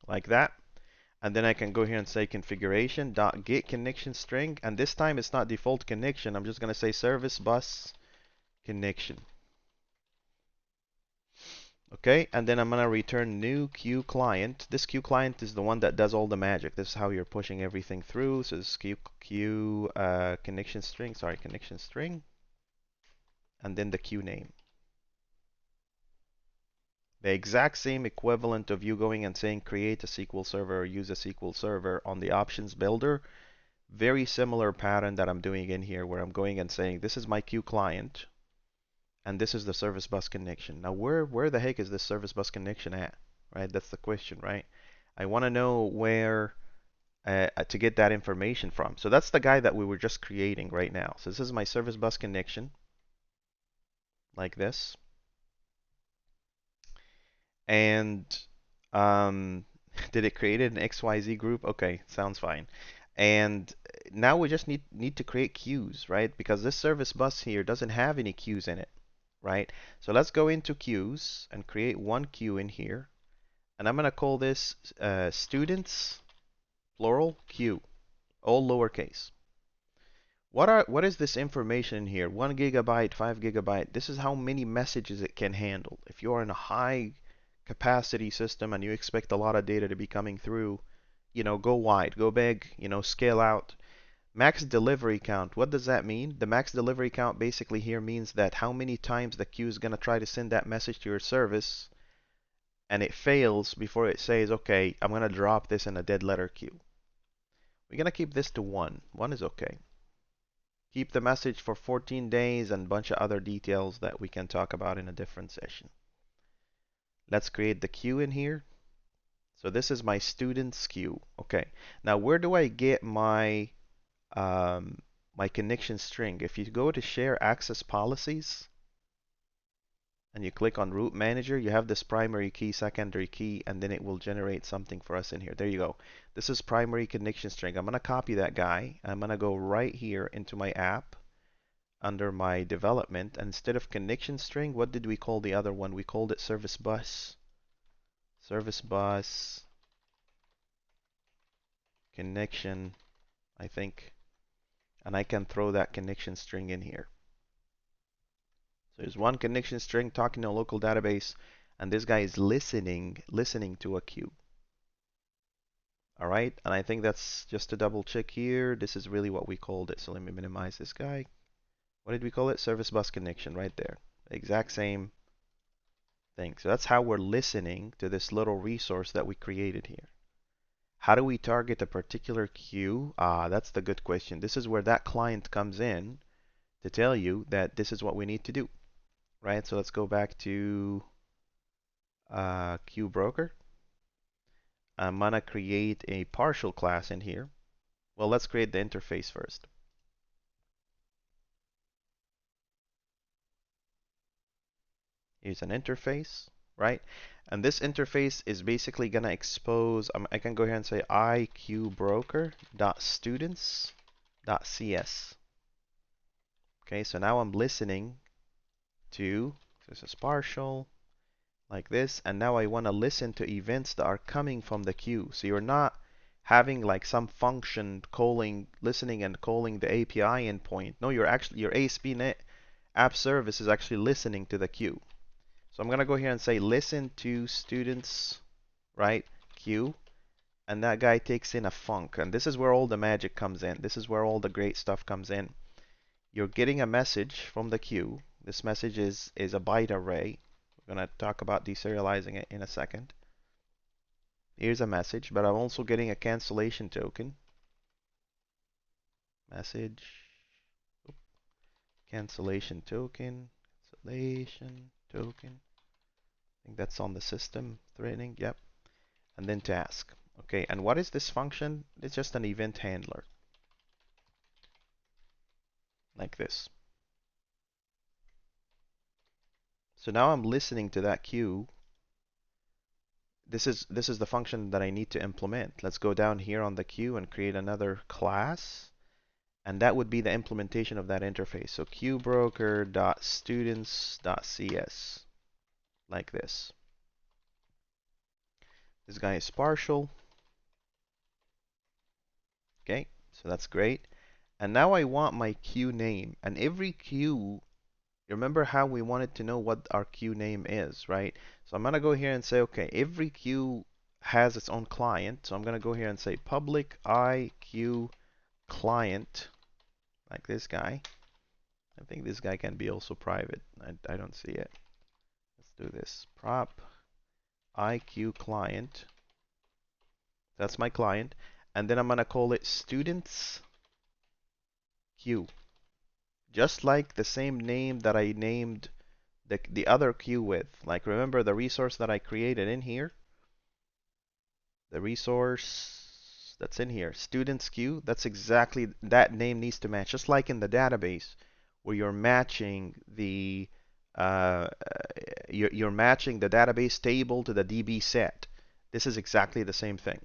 like that. And then I can go here and say configuration dot get connection string. And this time it's not default connection. I'm just going to say service bus connection. Okay, and then I'm going to return new queue client. This queue client is the one that does all the magic. This is how you're pushing everything through. So this is queue connection string, connection string, and then the queue name. The exact same equivalent of you going and saying create a SQL server or use a SQL server on the options builder. Very similar pattern that I'm doing in here, where I'm going and saying this is my queue client, and this is the service bus connection. Now where the heck is this service bus connection at? Right, that's the question, right? I want to know where to get that information from. So that's the guy that we were just creating right now. So this is my service bus connection, like this. And did it create an XYZ group? Okay, sounds fine. And now we just need to create queues, right? Because this service bus here doesn't have any queues in it, right? So let's go into queues and create one queue in here. And I'm going to call this students, plural, queue, all lowercase. What is this information here? 1 gigabyte, 5 gigabyte. This is how many messages it can handle. If you're in a high capacity system and you expect a lot of data to be coming through, go wide, go big, scale out. Max delivery count, what does that mean? The max delivery count basically here means that how many times the queue is going to try to send that message to your service, and it fails before it says, okay, I'm going to drop this in a dead letter queue. We're going to keep this to 1. 1 is okay. Keep the message for 14 days and a bunch of other details that we can talk about in a different session. Let's create the queue in here. So this is my students queue. Okay. Now where do I get my my connection string? If you go to share access policies and you click on root manager, you have this primary key, secondary key, and then it will generate something for us in here. There you go. This is primary connection string. I'm going to copy that guy. I'm going to go right here into my app under my development, and instead of connection string, what did we call the other one? We called it service bus. Service bus connection, I think. And I can throw that connection string in here. So there's one connection string talking to a local database, and this guy is listening to a queue. All right, and I think that's just to double check here. This is really what we called it. So let me minimize this guy. What did we call it? Service bus connection right there. Exact same thing. So that's how we're listening to this little resource that we created here. How do we target a particular queue? That's the good question. This is where that client comes in to tell you that this is what we need to do, right? So let's go back to queue broker. I'm gonna create a partial class in here. Well, let's create the interface first. Here's an interface, right? And this interface is basically gonna expose, I can go here and say iQBroker.students.cs. Okay, so now I'm listening to, this is partial, like this, and now I want to listen to events that are coming from the queue. So you're not having like some function calling, listening and calling the API endpoint. No, you're actually, your ASP.NET app service is actually listening to the queue. So I'm going to go here and say listen to students, right, queue, and that guy takes in a func. And this is where all the magic comes in. This is where all the great stuff comes in. You're getting a message from the queue. This message is a byte array. We're going to talk about deserializing it in a second. Here's a message, but I'm also getting a cancellation token. Message. Oop. Cancellation token. Cancellation token. I think that's on the system threading. Yep. And then task. Okay, and what is this function? It's just an event handler. Like this. So now I'm listening to that queue. This is the function that I need to implement. Let's go down here on the queue and create another class. And that would be the implementation of that interface. So qbroker.students.cs, like this. This guy is partial. Okay, so that's great. And now I want my queue name. And every queue, remember how we wanted to know what our queue name is, right? So I'm going to go here and say, okay, every queue has its own client. So I'm going to go here and say public iQueue client, like this guy. I think this guy can be also private. I don't see it. Let's do this. Prop iQueue client. That's my client. And then I'm going to call it students queue. Just like the same name that I named the other queue with. Like remember the resource that I created in here? The resource that's in here, students queue, that's exactly, that name needs to match. Just like in the database where you're matching the you're matching the database table to the DB set. This is exactly the same thing.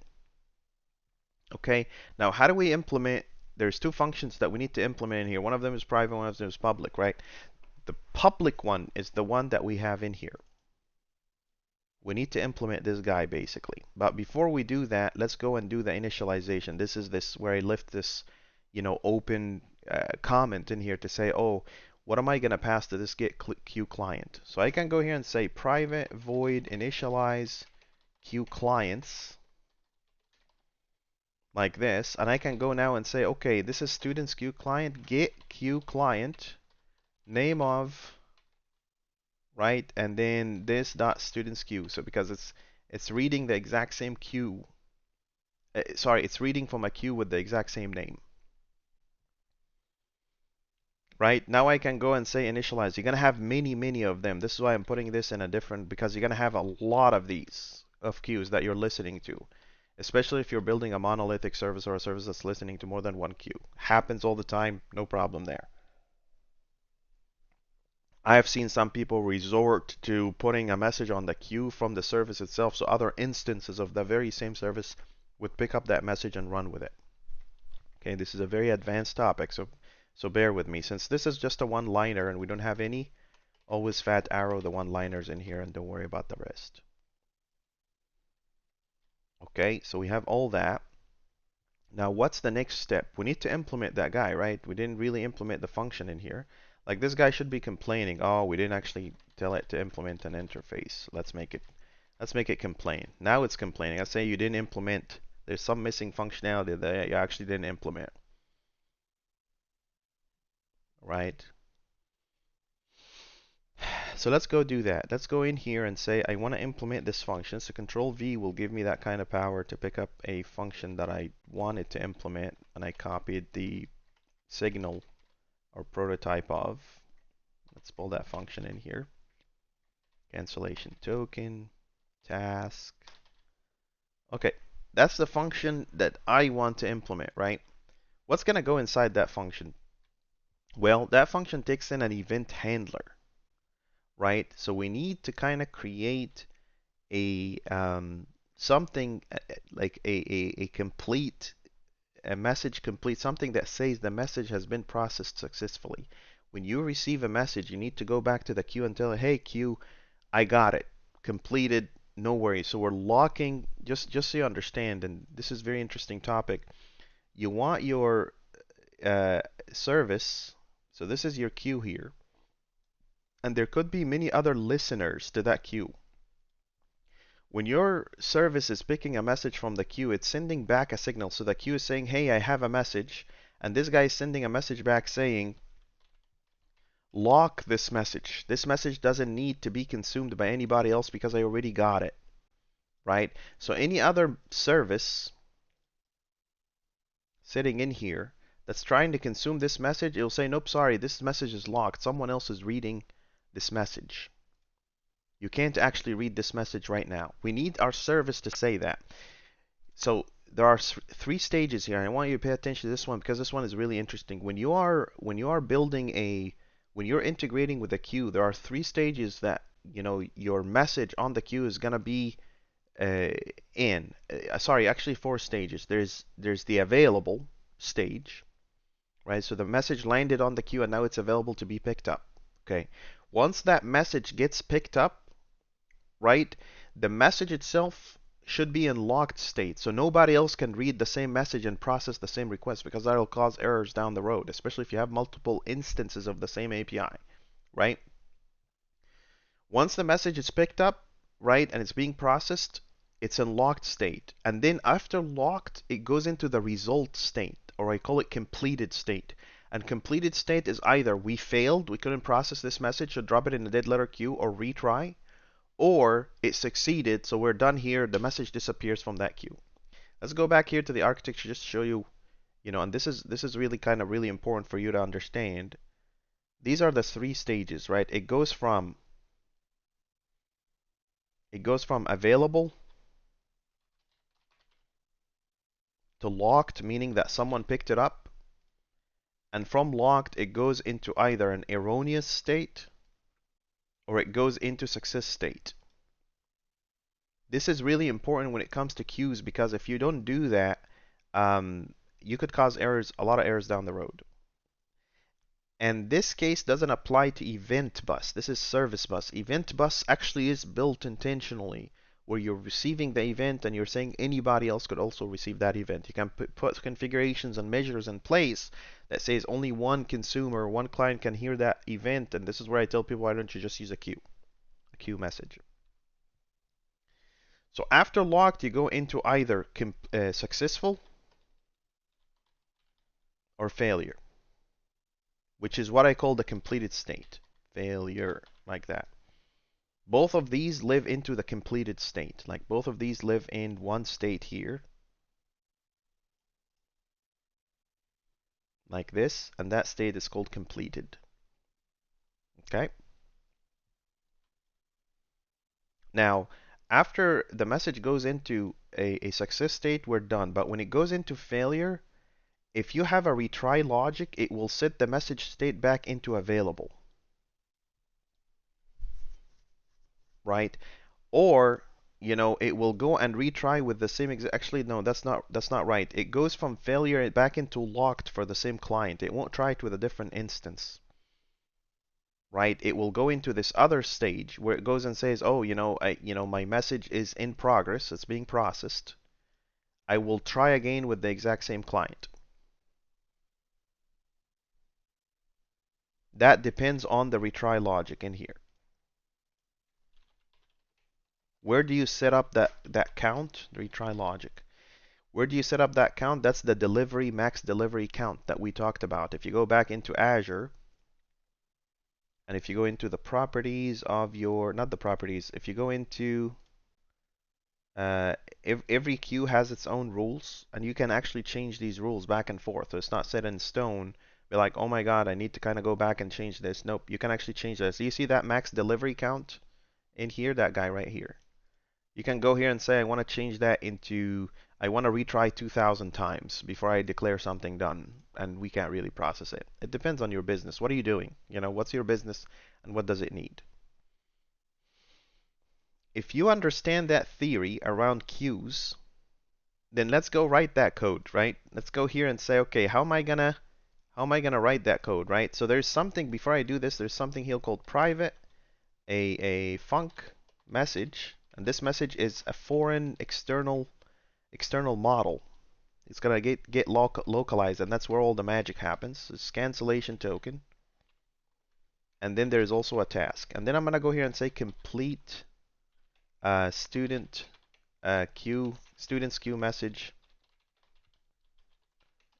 Okay, now how do we implement? There's two functions that we need to implement in here. One of them is private, one of them is public, right? The public one is the one that we have in here. We need to implement this guy basically. But before we do that, let's go and do the initialization. This is where I left this, open comment in here to say, oh, what am I going to pass to this get queue client? So I can go here and say private void initialize queue clients, like this, and I can go now and say, okay, this is students queue client, get queue client, name of, right, and then this dot students queue. So because it's reading the exact same queue, sorry, it's reading from a queue with the exact same name. Right, now I can go and say initialize. You're gonna have many of them. This is why I'm putting this in a different, because you're gonna have a lot of these of queues that you're listening to. Especially if you're building a monolithic service or a service that's listening to more than one queue. Happens all the time, no problem there. I have seen some people resort to putting a message on the queue from the service itself, so other instances of the very same service would pick up that message and run with it. Okay, this is a very advanced topic, so bear with me. Since this is just a one-liner and we don't have any, always fat arrow the one-liners in here and don't worry about the rest. Okay, so we have all that. Now, what's the next step? We need to implement that guy, right? We didn't really implement the function in here. Like this guy should be complaining, oh, we didn't actually tell it to implement an interface. Let's make it complain. Now it's complaining. I say you didn't implement, there's some missing functionality that you actually didn't implement. Right? So let's go do that. Let's go in here and say I want to implement this function. So Control V will give me that kind of power to pick up a function that I wanted to implement, and I copied the signal or prototype of. Let's pull that function in here. Cancellation token, task. Okay, that's the function that I want to implement, right? What's going to go inside that function? Well, that function takes in an event handler, right? So we need to kind of create a something like a complete, a message complete, something that says the message has been processed successfully. When you receive a message, you need to go back to the queue and tell it, hey queue, I got it, completed, no worries. So we're locking, just so you understand, and this is a very interesting topic. You want your service, so this is your queue here, and there could be many other listeners to that queue. When your service is picking a message from the queue, it's sending back a signal. So the queue is saying, hey, I have a message. And this guy is sending a message back saying, lock this message. This message doesn't need to be consumed by anybody else because I already got it. Right? So any other service sitting in here that's trying to consume this message, it'll say, nope, sorry, this message is locked. Someone else is reading this message. You can't actually read this message right now. We need our service to say that. So there are three stages here. I want you to pay attention to this one because this one is really interesting. When you are when you're integrating with a queue, there are three stages that your message on the queue is gonna be in. Sorry, actually four stages. There's the available stage, right? So the message landed on the queue and now it's available to be picked up. Okay. Once that message gets picked up, right, the message itself should be in locked state, so nobody else can read the same message and process the same request, because that'll cause errors down the road, especially if you have multiple instances of the same API, right? Once the message is picked up, right, and it's being processed, it's in locked state. And then after locked, it goes into the result state, or I call it completed state. And completed state is either we failed, we couldn't process this message, so drop it in the dead letter queue or retry, or it succeeded, so we're done here, the message disappears from that queue. Let's go back here to the architecture just to show you, and this is really kind of really important for you to understand. These are the three stages, right? It goes from available to locked, meaning that someone picked it up, and from locked it goes into either an erroneous state or it goes into success state. This is really important when it comes to queues, because if you don't do that, you could cause errors, a lot of errors down the road. And this case doesn't apply to event bus. This is service bus. Event bus actually is built intentionally, where you're receiving the event and you're saying anybody else could also receive that event. You can put configurations and measures in place that says only one consumer, one client can hear that event. And this is where I tell people, why don't you just use a queue message. So after locked, you go into either successful or failure, which is what I call the completed state. Failure, like that. Both of these live into the completed state. Like both of these live in one state here. Like this, and that state is called completed. Okay? Now, after the message goes into a success state, we're done. But when it goes into failure, if you have a retry logic, it will set the message state back into available. Right? Or, it will go and retry with the same exact. Actually, no, that's not right. It goes from failure back into locked for the same client. It won't try it with a different instance. Right? It will go into this other stage where it goes and says, oh, my message is in progress. It's being processed. I will try again with the exact same client. That depends on the retry logic in here. Where do you set up that count? The retry logic. Where do you set up that count? That's the max delivery count that we talked about. If you go back into Azure, And if you go into the properties of your, not the properties, if you go into uh, every queue has its own rules, and you can actually change these rules back and forth. So it's not set in stone. Be like, oh my God, I need to kind of go back and change this. Nope, you can actually change this. So you see that max delivery count in here, that guy right here. You can go here and say, I want to change that into, I want to retry 2,000 times before I declare something done, and we can't really process it. It depends on your business. What are you doing? You know, what's your business and what does it need? If you understand that theory around queues, then let's go write that code, right? Let's go here and say, okay, how am I gonna write that code, right? So there's something, before I do this, there's something here called private, a func message, and this message is a foreign external model. It's gonna get localized, and that's where all the magic happens. It's cancellation token, and then there's also a task. And then I'm gonna go here and say complete student student's queue message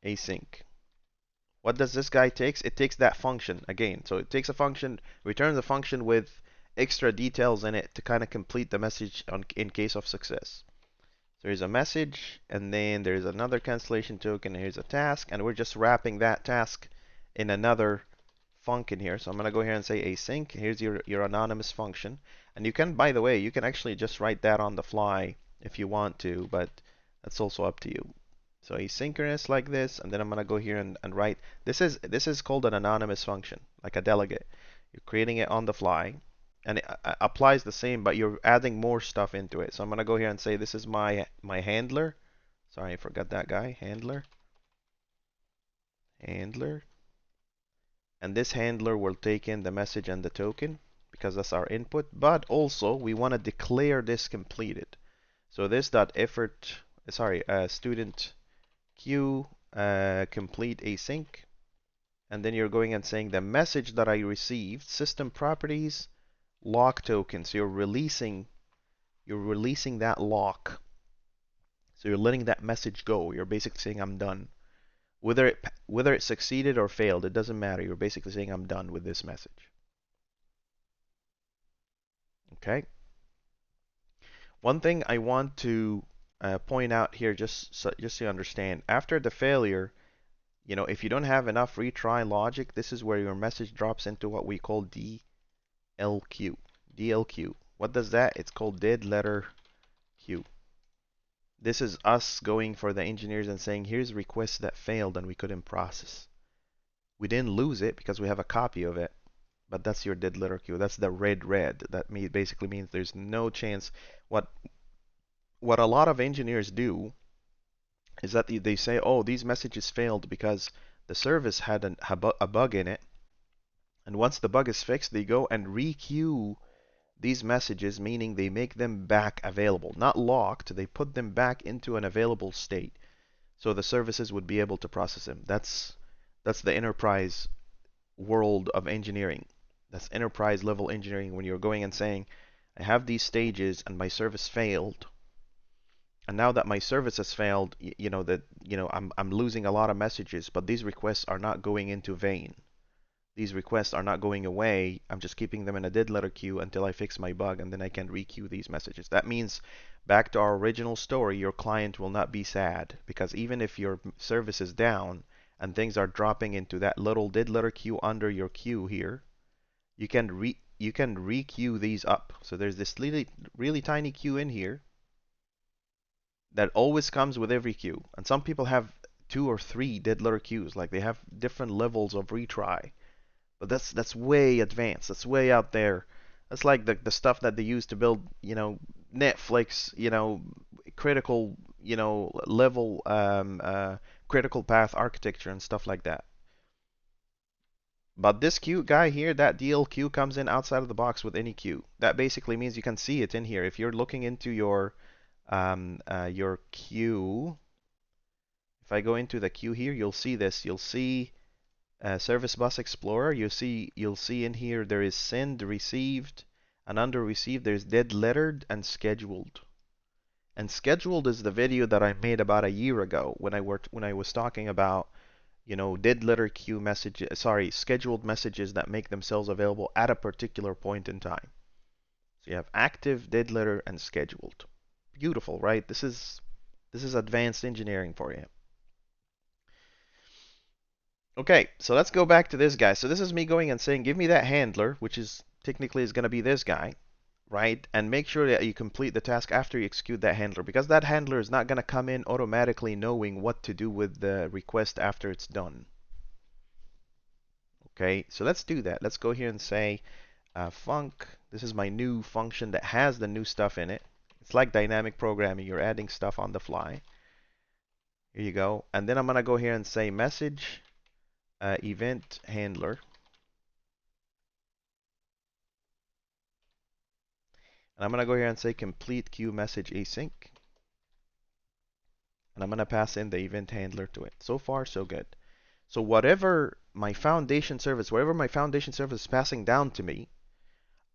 async. What does this guy takes? It takes that function again. So it takes a function, returns a function with extra details in it to kind of complete the message in case of success. So here's a message, and then there's another cancellation token, and here's a task, and we're just wrapping that task in another function here. So I'm going to go here and say async. Here's your anonymous function. And you can, by the way, you can actually just write that on the fly if you want to, but that's also up to you. So asynchronous like this, and then I'm going to go here and write. This is called an anonymous function, like a delegate. You're creating it on the fly, and it applies the same, but you're adding more stuff into it. So I'm going to go here and say this is my handler. Sorry, I forgot that guy. Handler. And this handler will take in the message and the token because that's our input, but also we want to declare this completed. So this dot effort, sorry, student queue complete async, and then you're going and saying the message that I received, system properties, lock token. So you're releasing that lock. So you're letting that message go. You're basically saying I'm done. Whether it succeeded or failed, it doesn't matter. You're basically saying I'm done with this message. Okay. One thing I want to point out here, just so you understand, after the failure, you know, if you don't have enough retry logic, this is where your message drops into what we call DLQ. DLQ. What does that? It's called dead letter queue. This is us going for the engineers and saying, here's requests that failed and we couldn't process. We didn't lose it because we have a copy of it, but that's your dead letter queue. That's the red. That basically means there's no chance. What a lot of engineers do is that they say, oh, these messages failed because the service had a bug in it. And once the bug is fixed, they go and requeue these messages, meaning they make them back available. Not locked, they put them back into an available state. So the services would be able to process them. That's the enterprise world of engineering. That's enterprise level engineering when you're going and saying, I have these stages and my service failed. And now that my service has failed, I'm losing a lot of messages, but these requests are not going into vain. These requests are not going away. I'm just keeping them in a dead letter queue until I fix my bug, and then I can requeue these messages. That means, back to our original story, your client will not be sad, because even if your service is down and things are dropping into that little dead letter queue under your queue here, you can requeue these up. So there's this really tiny queue in here that always comes with every queue. And some people have 2 or 3 dead letter queues, like they have different levels of retry. But that's way advanced. That's way out there. That's like the stuff that they use to build, Netflix, critical, level, critical path architecture and stuff like that. But this queue guy here, that DLQ comes in outside of the box with any queue. That basically means you can see it in here. If you're looking into your queue, if I go into the queue here, you'll see this. You'll see Service Bus Explorer. You'll see in here there is send, received, and under received there's dead lettered and scheduled. And scheduled is the video that I made about a year ago when I was talking about dead letter queue messages, sorry, scheduled messages that make themselves available at a particular point in time. So you have active, dead letter, and scheduled. Beautiful, right? This is advanced engineering for you. Okay, so let's go back to this guy. So this is me going and saying, give me that handler, which is technically is going to be this guy, right? And make sure that you complete the task after you execute that handler, because that handler is not going to come in automatically knowing what to do with the request after it's done. Okay, so let's do that. Let's go here and say func. This is my new function that has the new stuff in it. It's like dynamic programming. You're adding stuff on the fly. Here you go. And then I'm going to go here and say message event handler. And I'm going to go here and say complete queue message async. And I'm going to pass in the event handler to it. So far, so good. So whatever my foundation service is passing down to me,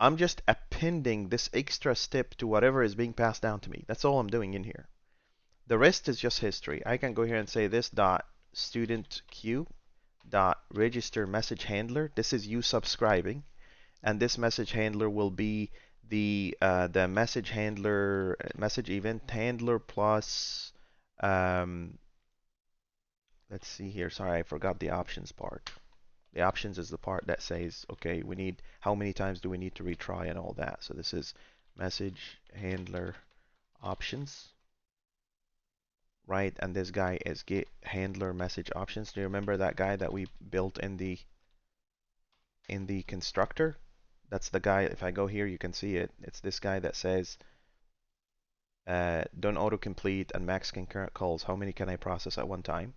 I'm just appending this extra step to whatever is being passed down to me. That's all I'm doing in here. The rest is just history. I can go here and say this dot student queue dot register message handler. This is you subscribing, and this message handler will be the message handler message event handler plus let's see here. Sorry, I forgot the options part. The options is the part that says, okay, we need how many times do we need to retry and all that. So this is message handler options, right? And this guy is get handler message options. Do you remember that guy that we built in the constructor? That's the guy. If I go here, you can see it. It's this guy that says done autocomplete and max concurrent calls. How many can I process at one time?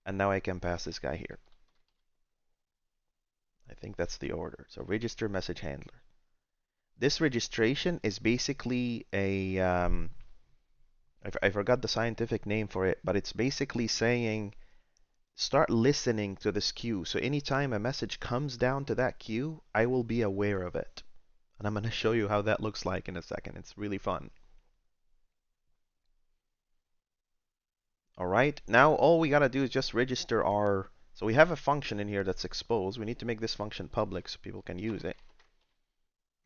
And now I can pass this guy here. I think that's the order. So register message handler. This registration is basically a I forgot the scientific name for it, but it's basically saying start listening to this queue. So anytime a message comes down to that queue, I will be aware of it. And I'm going to show you how that looks like in a second. It's really fun. All right, now all we got to do is just register our, so we have a function in here that's exposed. We need to make this function public so people can use it,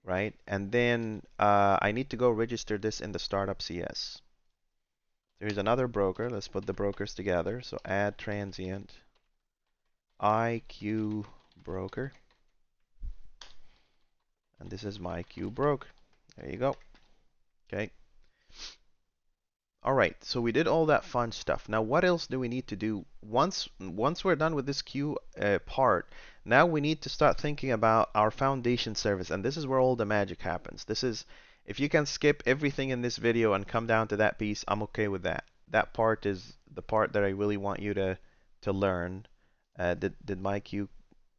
right? And then I need to go register this in the startup CS. There's another broker. Let's put the brokers together. So add transient IQ broker. And this is my Q broker. There you go. Okay. All right, so we did all that fun stuff. Now, what else do we need to do? Once we're done with this queue part, now we need to start thinking about our foundation service, and this is where all the magic happens. This is, if you can skip everything in this video and come down to that piece, I'm okay with that. That part is the part that I really want you to learn. Did my queue,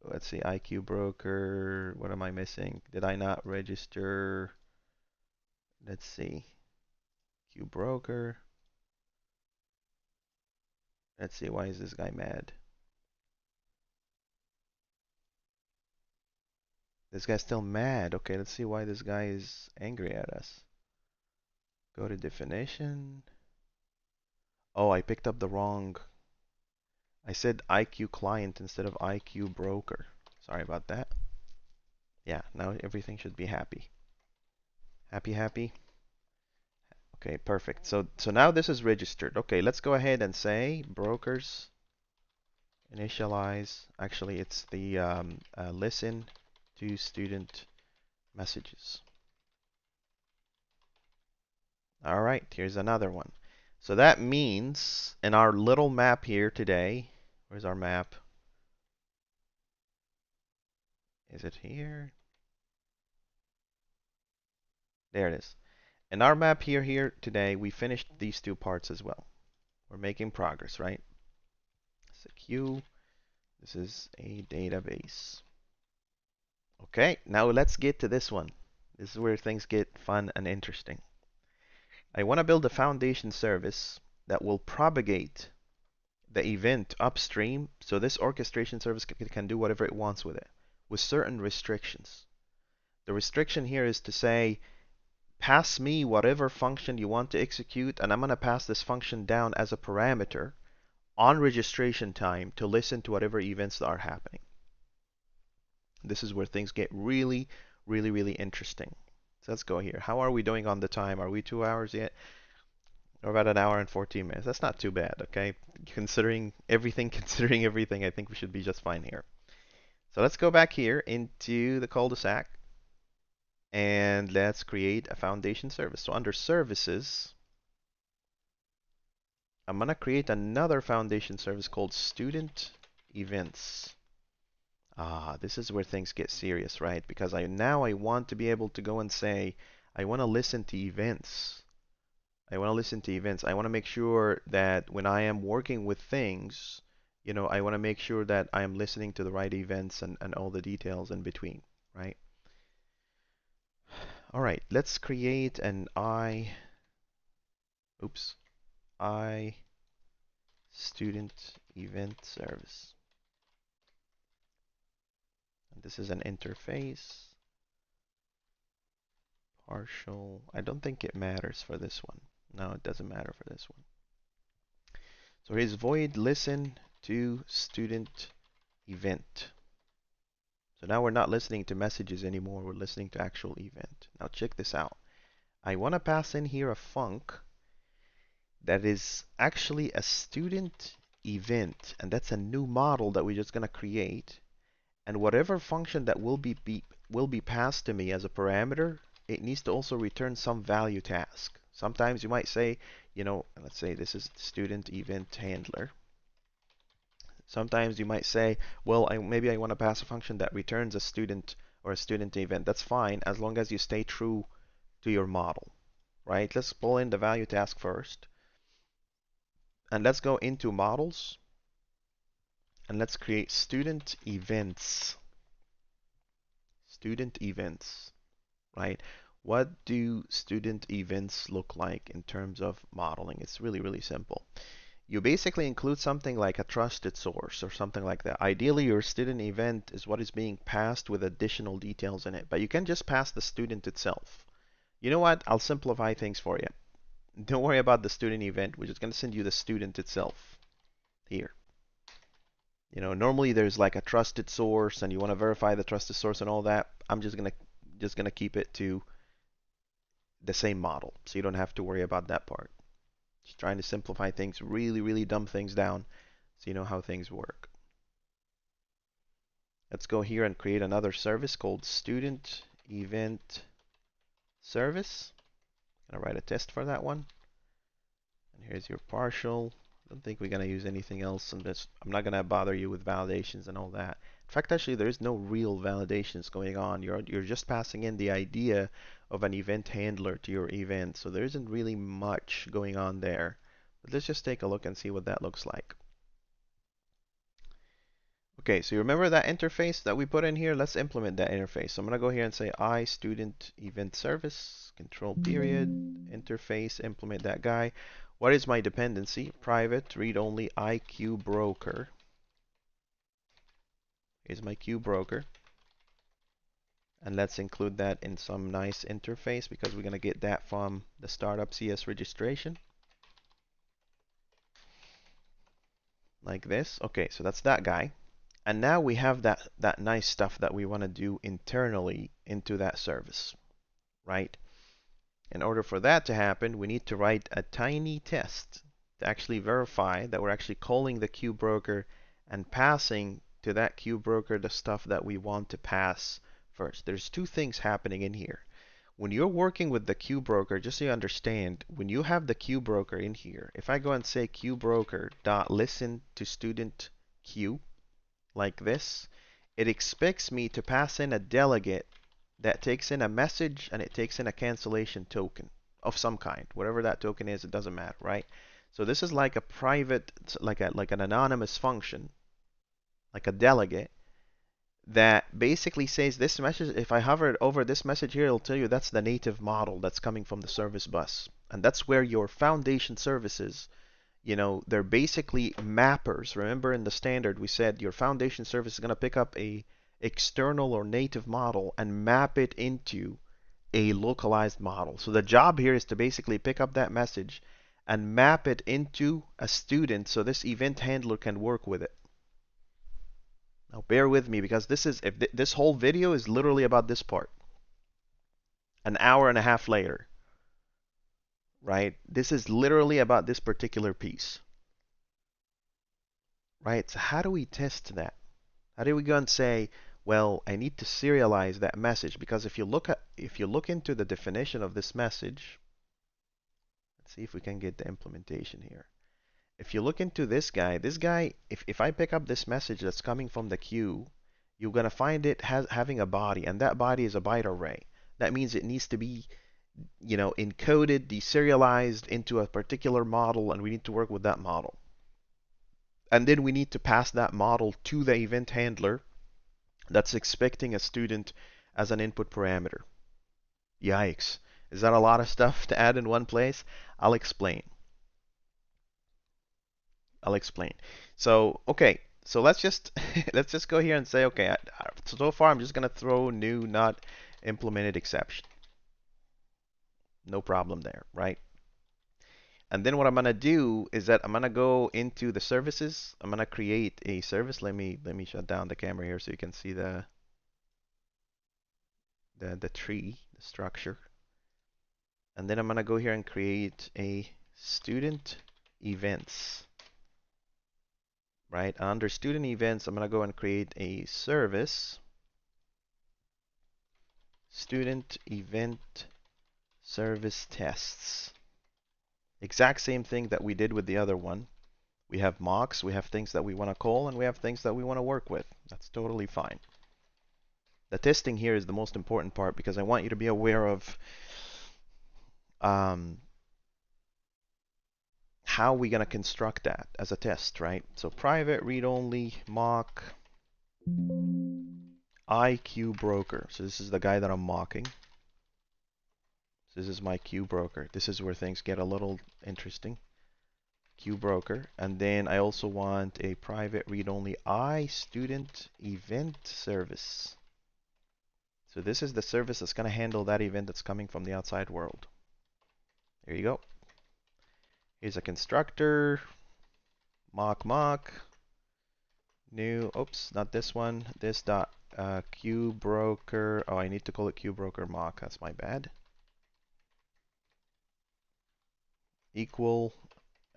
let's see, IQ broker, what am I missing? Did I not register? Let's see. Q broker. Let's see, why is this guy mad? This guy's still mad. Okay, let's see why this guy is angry at us. Go to definition. Oh, I picked up the wrong. I said IQ client instead of IQ broker. Sorry about that. Yeah, now everything should be happy. Happy, happy. Okay, perfect. So now this is registered. Okay, let's go ahead and say brokers initialize. Actually, it's the listen to student messages. All right, here's another one. So that means in our little map here today, where's our map? Is it here? There it is. In our map here today, we finished these two parts as well. We're making progress, right? It's a queue. This is a database. Okay, now let's get to this one. This is where things get fun and interesting. I want to build a foundation service that will propagate the event upstream, so this orchestration service can do whatever it wants with it, with certain restrictions. The restriction here is to say, pass me whatever function you want to execute, and I'm going to pass this function down as a parameter on registration time to listen to whatever events are happening. This is where things get really, really, really interesting. So let's go here. How are we doing on the time? Are we 2 hours yet? Or about an hour and 14 minutes? That's not too bad, okay? Considering everything, I think we should be just fine here. So let's go back here into the cul-de-sac and let's create a foundation service. So under services, I'm going to create another foundation service called student events. This is where things get serious, right? Because now I want to be able to go and say, I want to listen to events. I want to listen to events. I want to make sure that when I am working with things, I want to make sure that I am listening to the right events and all the details in between, right? All right, let's create an I student event service. And this is an interface. Partial. I don't think it matters for this one. No, it doesn't matter for this one. So here's void listen to student event. So now we're not listening to messages anymore. We're listening to actual event. Now check this out. I want to pass in here a func that is actually a student event, and that's a new model that we're just going to create. And whatever function that will be passed to me as a parameter, it needs to also return some value task. Sometimes you might say, let's say this is student event handler. Sometimes you might say, well, maybe I want to pass a function that returns a student or a student event. That's fine as long as you stay true to your model, right? Let's pull in the value task first. And let's go into models. And let's create student events. Student events, right? What do student events look like in terms of modeling? It's really, really simple. You basically include something like a trusted source or something like that. Ideally, your student event is what is being passed with additional details in it, but you can just pass the student itself. You know what? I'll simplify things for you. Don't worry about the student event. We're just going to send you the student itself here. Normally there's like a trusted source and you want to verify the trusted source and all that. I'm just gonna keep it to the same model, so you don't have to worry about that part. Just trying to simplify things, really, really dumb things down, so you know how things work. Let's go here and create another service called student event service. I'm gonna write a test for that one. And here's your partial. I don't think we're gonna use anything else on this. I'm not gonna bother you with validations and all that. In fact, actually, there is no real validations going on. You're just passing in the idea of an event handler to your event, so there isn't really much going on there. But let's just take a look and see what that looks like. Okay, so you remember that interface that we put in here? Let's implement that interface. So I'm gonna go here and say I student event service, control period, interface, implement that guy. What is my dependency? Private read-only IQ broker. Here's my Q broker. And let's include that in some nice interface because we're going to get that from the startup CS registration. Like this. Okay, so that's that guy. And now we have that nice stuff that we want to do internally into that service, right? In order for that to happen, we need to write a tiny test to actually verify that we're actually calling the Q broker and passing to that Q broker the stuff that we want to pass first. There's two things happening in here. When you're working with the Q broker, just so you understand, when you have the Q broker in here, if I go and say Q broker dot listen to student Q like this, it expects me to pass in a delegate that takes in a message and it takes in a cancellation token of some kind. Whatever that token is, it doesn't matter, right? So this is like a private, like an anonymous function, like a delegate that basically says this message, if I hover over this message here, it'll tell you that's the native model that's coming from the service bus. And that's where your foundation services, they're basically mappers. Remember in the standard we said your foundation service is going to pick up a external or native model and map it into a localized model. So the job here is to basically pick up that message and map it into a student so this event handler can work with it. Now bear with me because this whole video is literally about this part. An hour and a half later, right? This is literally about this particular piece, right? So how do we test that? How do we go and say, well, I need to serialize that message? Because if you look into the definition of this message, let's see if we can get the implementation here. If you look into this guy, if I pick up this message that's coming from the queue, you're gonna find it having a body, and that body is a byte array. That means it needs to be, encoded, deserialized into a particular model, and we need to work with that model. And then we need to pass that model to the event handler that's expecting a student as an input parameter. Yikes. Is that a lot of stuff to add in one place? I'll explain. So, okay. So let's just let's just go here and say, okay, so far I'm just gonna throw new not implemented exception. No problem there, right? And then what I'm gonna do is that I'm gonna go into the services. I'm gonna create a service. Let me shut down the camera here so you can see the tree, the structure. And then I'm gonna go here and create a student events. Right, under student events, I'm gonna go and create a service, student event service tests. Exact same thing that we did with the other one. We have mocks, we have things that we want to call, and we have things that we want to work with. That's totally fine. The testing here is the most important part because I want you to be aware of how we're going to construct that as a test, right? So private read-only mock IQ broker. So this is the guy that I'm mocking. This is my Q broker. This is where things get a little interesting. Q broker. And then I also want a private read-only I student event service. So this is the service that's going to handle that event that's coming from the outside world. There you go. Here's a constructor. Mock new. Oops, not this one. This dot Q broker. Oh, I need to call it Q broker mock. That's my bad. Equal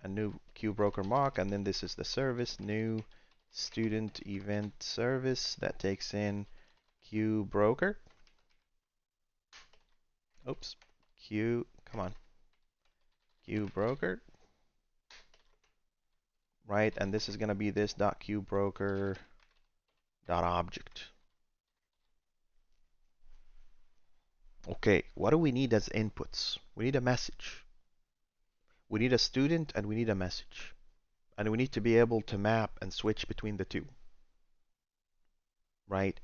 a new Q broker mock, and then this is the service new student event service that takes in Q broker. Oops, come on, Q broker, right? And this is going to be this dot Q broker dot object. Okay, what do we need as inputs? We need a message. We need a student and we need a message. And we need to be able to map and switch between the two. Right?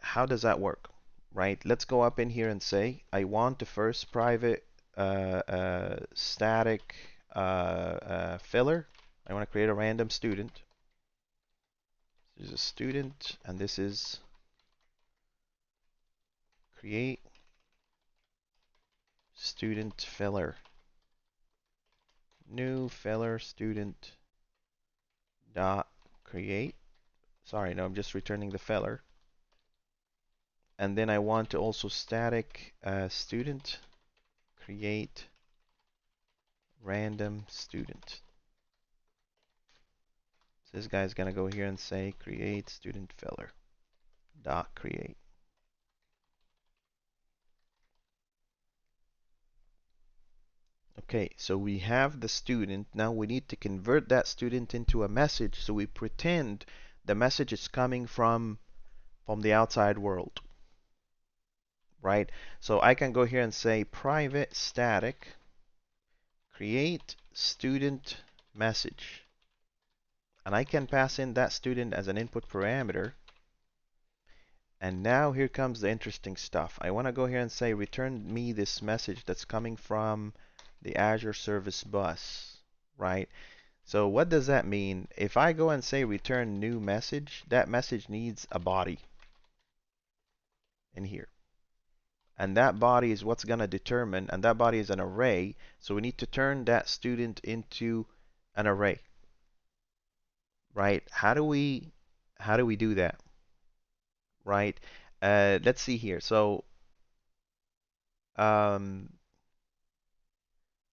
How does that work? Right? Let's go up in here and say, I want the first private static filler. I want to create a random student. This is a student, and this is create student filler. New filler student dot create. Sorry, no, I'm just returning the filler. And then I want to also static student create random student. So this guy's gonna go here and say create student filler dot create. Okay, so we have the student. Now we need to convert that student into a message. So we pretend the message is coming from the outside world, right? So I can go here and say private static create student message. And I can pass in that student as an input parameter. And now here comes the interesting stuff. I want to go here and say return me this message that's coming from the Azure Service Bus, right? So what does that mean? If I go and say return new message, that message needs a body in here. and that body is what's going to determine, and that body is an array, so we need to turn that student into an array, right? How do we do that, right? Let's see here. So um,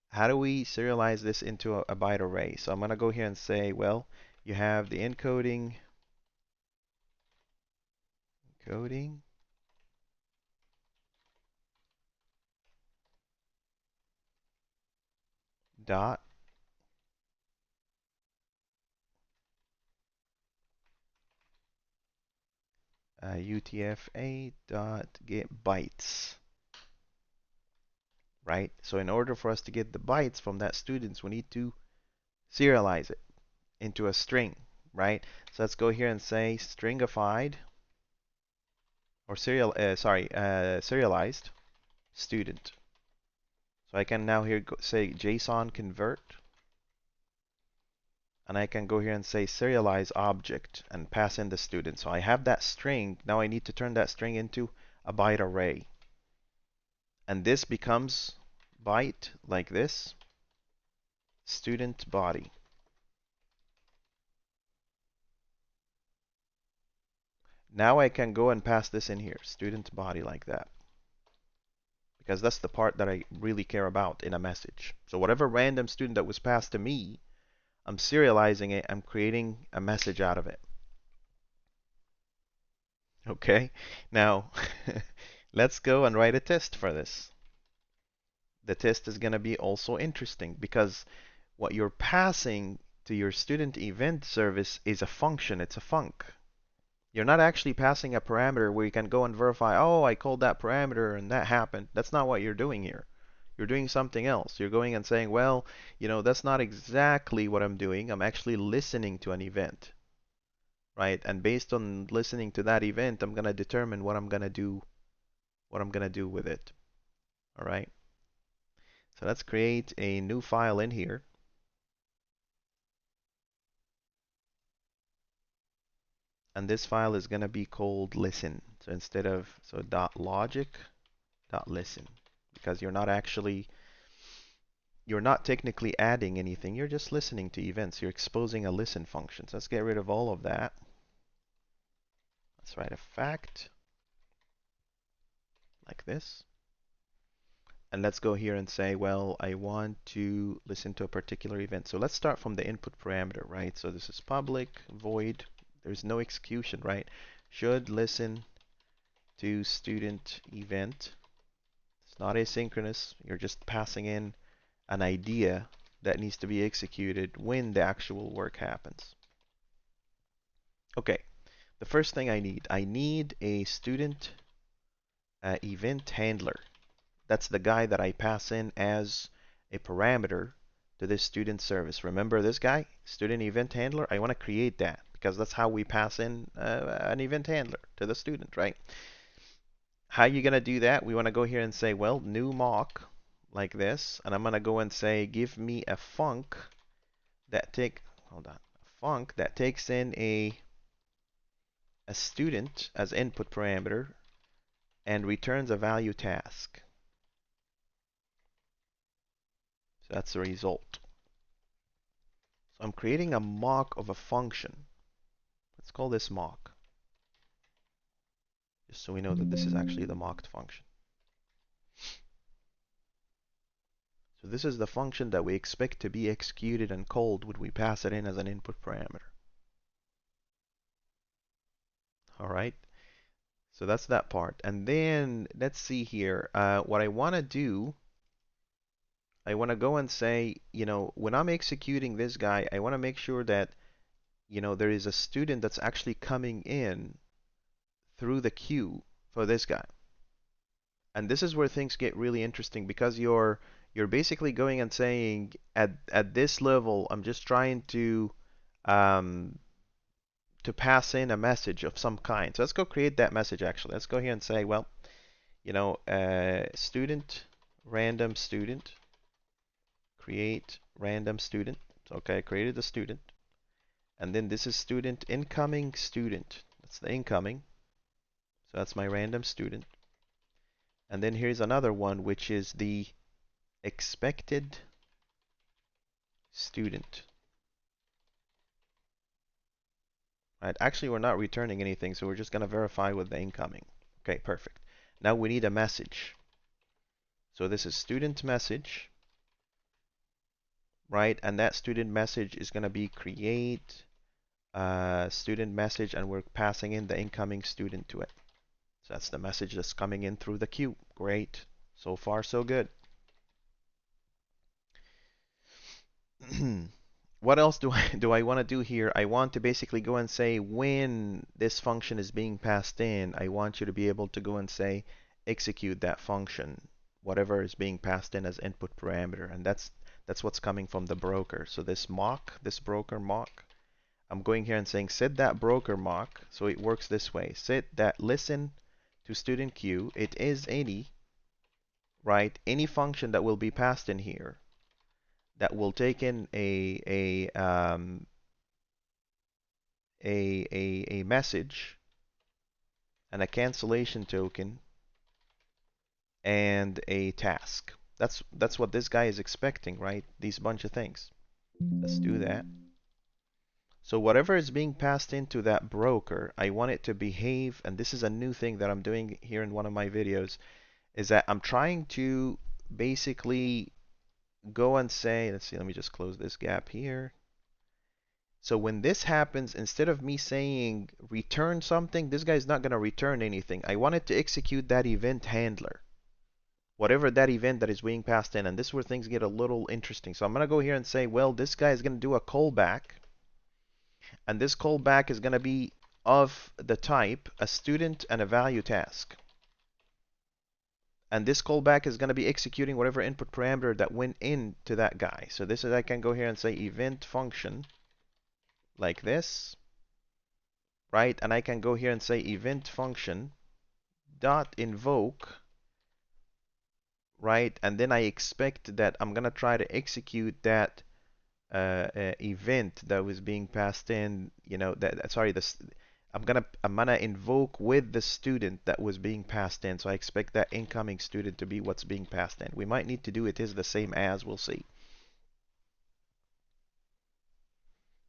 how do we serialize this into a byte array? So I'm going to go here and say, well, you have the encoding dot UTF-8 dot get bytes, right? So in order for us to get the bytes from that students, we need to serialize it into a string, right? So let's go here and say stringified or serialized student. So I can now here say JSON convert, and I can go here and say serialize object and pass in the student. So I have that string. Now I need to turn that string into a byte array. And this becomes byte like this, student body. Now I can go and pass this in here, student body like that. Because that's the part that I really care about in a message. So whatever random student that was passed to me, I'm serializing it, I'm creating a message out of it. Okay, now let's go and write a test for this. The test is going to be also interesting because what you're passing to your student event service is a function, it's a func. You're not actually passing a parameter where you can go and verify, oh, I called that parameter and that happened. That's not what you're doing here. You're doing something else. You're going and saying, well, that's not exactly what I'm doing. I'm actually listening to an event, right? And based on listening to that event, I'm going to determine what I'm going to do, with it. All right. So let's create a new file in here. And this file is going to be called listen. So instead of, .logic, .listen, because you're not technically adding anything. You're just listening to events. You're exposing a listen function. So let's get rid of all of that. Let's write a fact like this. And let's go here and say, well, I want to listen to a particular event. So let's start from the input parameter, right? So this is public void. There's no execution, right? Should listen to student event. It's not asynchronous. You're just passing in an idea that needs to be executed when the actual work happens. Okay, the first thing I need a student event handler. That's the guy that I pass in as a parameter to this student service. Remember this guy, student event handler? I want to create that because that's how we pass in an event handler to the student, right? How are you going to do that? We want to go here and say, well, new mock like this, and I'm going to go and say, give me a func that takes in a student as input parameter and returns a value task. So that's the result. So I'm creating a mock of a function. Let's call this mock, just so we know that this is actually the mocked function. So this is the function that we expect to be executed and called when we pass it in as an input parameter. All right. So that's that part. And then let's see here. What I want to do, I want to go and say, when I'm executing this guy, I want to make sure that, there is a student that's actually coming in through the queue for this guy. And this is where things get really interesting because you're basically going and saying at this level, I'm just trying um, to pass in a message of some kind. So let's go create that message actually. Let's go here and say, well, student, random student, create random student. Okay, I created the student. And then this is student, incoming student. That's the incoming. So that's my random student. And then here's another one, which is the expected student. Right? Actually, we're not returning anything, so we're just going to verify with the incoming. Okay, perfect. Now we need a message. So this is student message, right? And that student message is going to be create student message, and we're passing in the incoming student to it. So that's the message that's coming in through the queue. Great. So far, so good. What else do I want to do here? I want to basically go and say when this function is being passed in, I want you to be able to go and say execute that function, whatever is being passed in as input parameter, and that's what's coming from the broker. So this broker mock, I'm going here and saying set that broker mock, so it works this way. Set that listen to student queue. It is any, right? Any function that will be passed in here that will take in a message and a cancellation token and a task. That's what this guy is expecting, right? These bunch of things. Let's do that. So whatever is being passed into that broker, I want it to behave, and this is a new thing that I'm doing here in one of my videos, is that I'm trying to basically go and say, let's see, let me just close this gap here. So when this happens, instead of me saying return something, this guy's not going to return anything. I want it to execute that event handler, whatever that event that is being passed in. And this is where things get a little interesting. So I'm going to go here and say, well, this guy is going to do a callback. And this callback is going to be of the type a student and a value task. And this callback is going to be executing whatever input parameter that went into that guy. So this is, I can go here and say event function like this, right? And I can go here and say event function dot invoke, right? And then I expect that I'm gonna try to execute that event that was being passed in, you know, that sorry, this I'm gonna invoke with the student that was being passed in. So I expect that incoming student to be what's being passed in. We might need to do it is the same as, we'll see.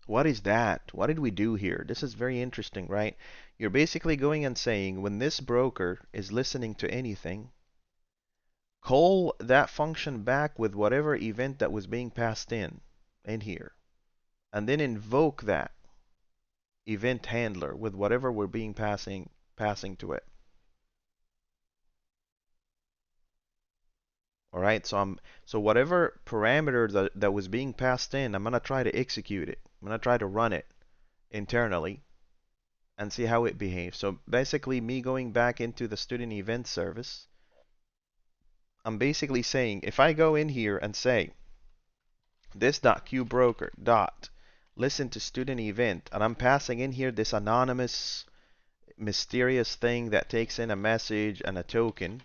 What is that? What did we do here? This is very interesting, right? You're basically going and saying when this broker is listening to anything, call that function back with whatever event that was being passed in here, and then invoke that event handler with whatever we're being passing to it. All right, so whatever parameter that was being passed in, I'm gonna try to execute it. I'm gonna try to run it internally and see how it behaves. So basically, me going back into the student event service, I'm basically saying if I go in here and say this.queueBroker dot listen to student event, and I'm passing in here this anonymous mysterious thing that takes in a message and a token,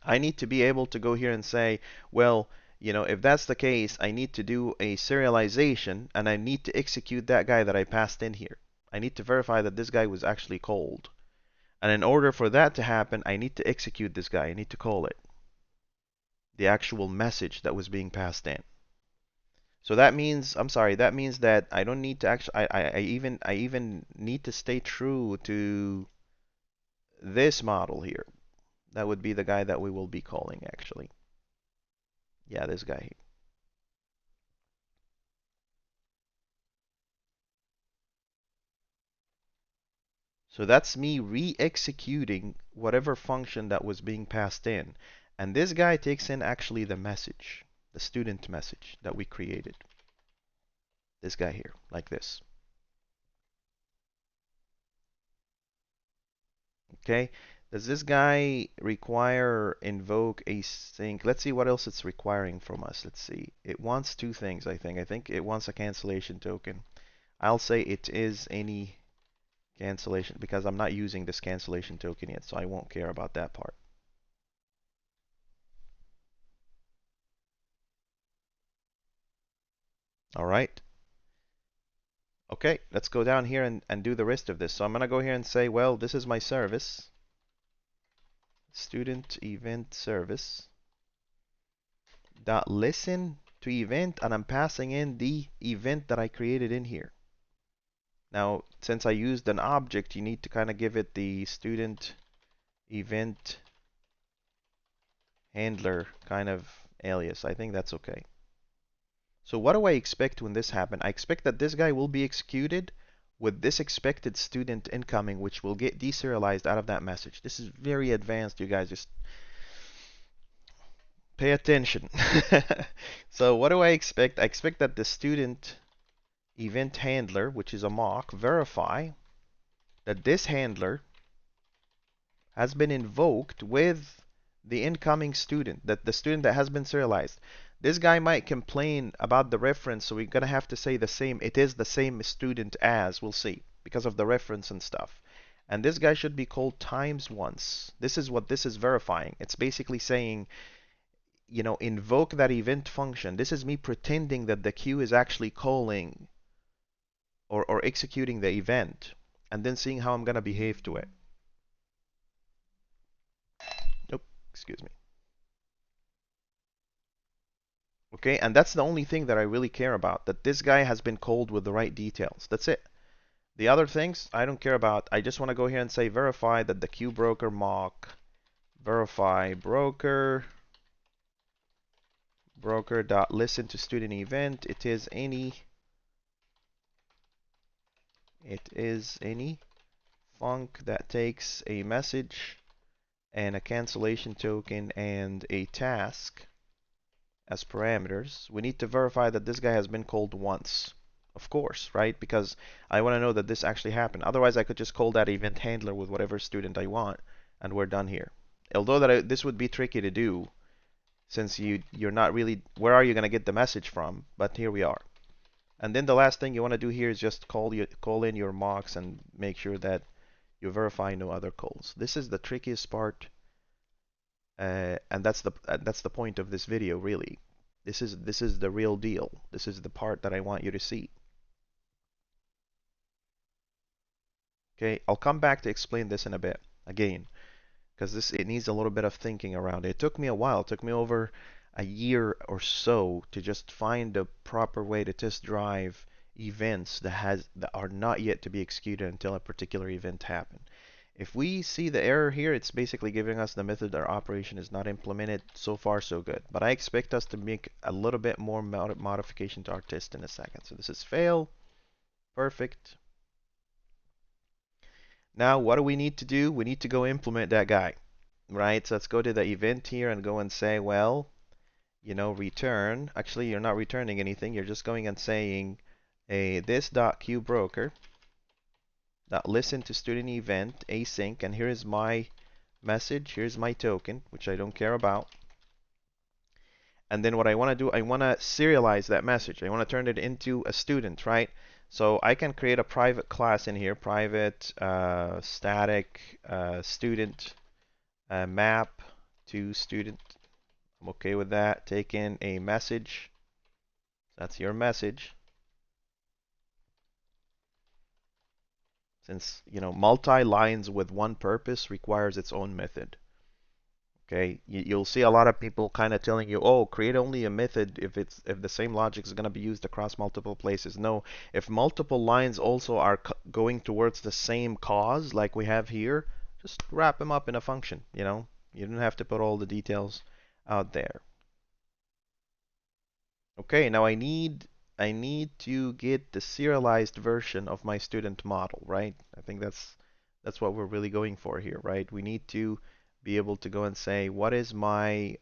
I need to be able to go here and say, well, you know, if that's the case, I need to do a serialization and I need to execute that guy that I passed in here. I need to verify that this guy was actually called. And in order for that to happen, I need to execute this guy. I need to call it, the actual message that was being passed in. So that means, I'm sorry, that means that I don't need to actually, I even need to stay true to this model here. That would be the guy that we will be calling actually. Yeah, this guy here. So that's me re-executing whatever function that was being passed in. And this guy takes in actually the message, the student message that we created. This guy here, like this. Okay, does this guy require invoke async? Let's see what else it's requiring from us. Let's see. It wants two things, I think. I think it wants a cancellation token. I'll say it is any cancellation because I'm not using this cancellation token yet, so I won't care about that part. All right. Okay, let's go down here and do the rest of this. So I'm going to go here and say, well, this is my service. student event service dot listen to event, and I'm passing in the event that I created in here. Now, since I used an object, you need to kind of give it the student event handler kind of alias. I think that's okay. So what do I expect when this happens? I expect that this guy will be executed with this expected student incoming, which will get deserialized out of that message. This is very advanced, you guys. Just pay attention. So what do I expect? I expect that the student event handler, which is a mock, verify that this handler has been invoked with the incoming student, that the student that has been serialized. This guy might complain about the reference, so we're going to have to say the same. It is the same student as, we'll see, because of the reference and stuff. And this guy should be called times once. This is what this is verifying. It's basically saying, you know, invoke that event function. This is me pretending that the queue is actually calling or executing the event, and then seeing how I'm going to behave to it. Nope, excuse me. Okay, and that's the only thing that I really care about, that this guy has been called with the right details. That's it. The other things I don't care about. I just want to go here and say verify that the queue broker mock verify broker dot listen to student event. It is any func that takes a message and a cancellation token and a task as parameters. We need to verify that this guy has been called once. Of course, right? Because I want to know that this actually happened. Otherwise, I could just call that event handler with whatever student I want, and we're done here. Although this would be tricky to do, since you're not really, where are you going to get the message from? But here we are. And then the last thing you want to do here is just call in your mocks and make sure that you verify no other calls. This is the trickiest part, and that's the point of this video, really. This is the real deal. This is the part that I want you to see. Okay, I'll come back to explain this in a bit again, because it needs a little bit of thinking around it. It took me a while. It took me over a year or so to just find the proper way to test drive events that are not yet to be executed until a particular event happened. If we see the error here, it's basically giving us the method or operation is not implemented. So far, so good. But I expect us to make a little bit more modification to our test in a second. So this is fail. Perfect. Now, what do we need to do? We need to go implement that guy, right? So let's go to the event here and go and say, well, you know, return. Actually, you're not returning anything. You're just going and saying a this.queueBroker dot listen to student event async, and here is my message. Here's my token, which I don't care about. And then what I want to do, I want to serialize that message. I want to turn it into a student, right? So I can create a private class in here, private static student map to student. I'm okay with that. Take in a message. That's your message. Since, you know, multi-lines with one purpose requires its own method. Okay, you'll see a lot of people kind of telling you, oh, create only a method if the same logic is going to be used across multiple places. No, if multiple lines also are going towards the same cause, like we have here, just wrap them up in a function. You know, you don't have to put all the details out there. Okay, now I need to get the serialized version of my student model, right? I think that's what we're really going for here, right? We need to be able to go and say what is my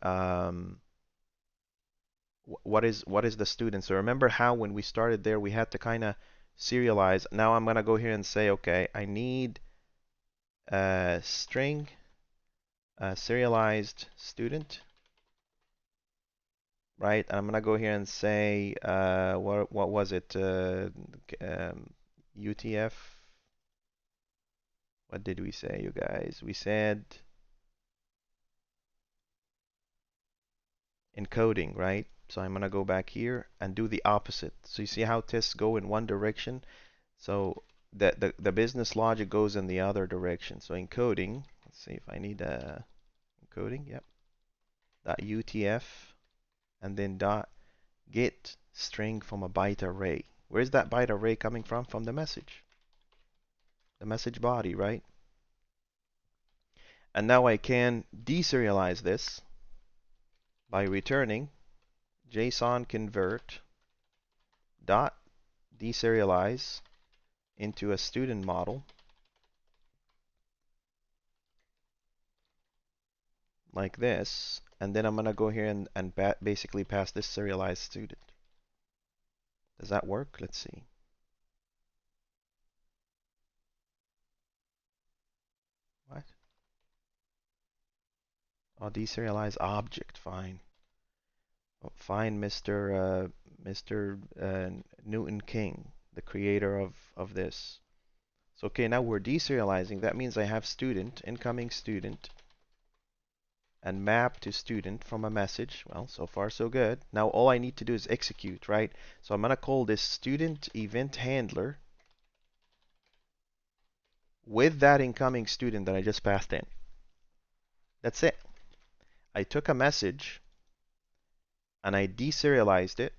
what is the student. So remember how when we started there we had to kind of serialize. Now I'm gonna go here and say, okay, I need a string serialized student, right? And I'm gonna go here and say what was it UTF. What did we say, you guys? We said encoding, right? So I'm gonna go back here and do the opposite. So you see how tests go in one direction? So the business logic goes in the other direction. So encoding, let's see if I need a coding, yep, dot UTF, and then dot get string from a byte array. Where's that byte array coming from? From the message body, right? And now I can deserialize this by returning JSON convert dot deserialize into a student model like this, and then I'm going to go here and basically pass this serialized student. Does that work? Let's see. What? Oh, deserialize object. Fine. Oh, fine, Mr. Newton King, the creator of this. So okay, now we're deserializing. That means I have student, incoming student, and map to student from a message. Well, so far so good. Now all I need to do is execute, right? So I'm gonna call this student event handler with that incoming student that I just passed in. That's it. I took a message and I deserialized it,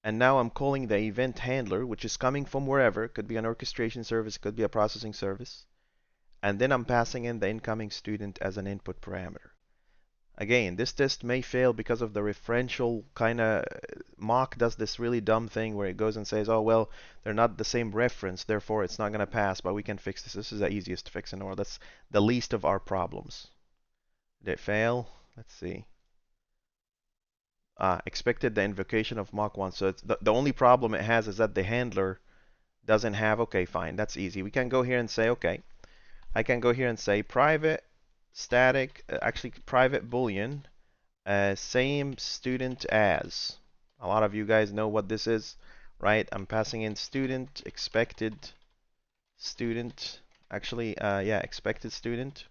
and now I'm calling the event handler, which is coming from wherever. It could be an orchestration service, it could be a processing service, and then I'm passing in the incoming student as an input parameter. Again, this test may fail because of the referential kind of mock does this really dumb thing where it goes and says, oh, well, they're not the same reference, therefore it's not going to pass, but we can fix this. This is the easiest to fix in the world. That's the least of our problems. Did it fail? Let's see. Expected the invocation of mock 1. So it's the only problem it has is that the handler doesn't have, okay, fine, that's easy. We can go here and say, okay, I can go here and say private static, actually private boolean, same student as. A lot of you guys know what this is, right? I'm passing in student, expected student, actually, yeah, expected student,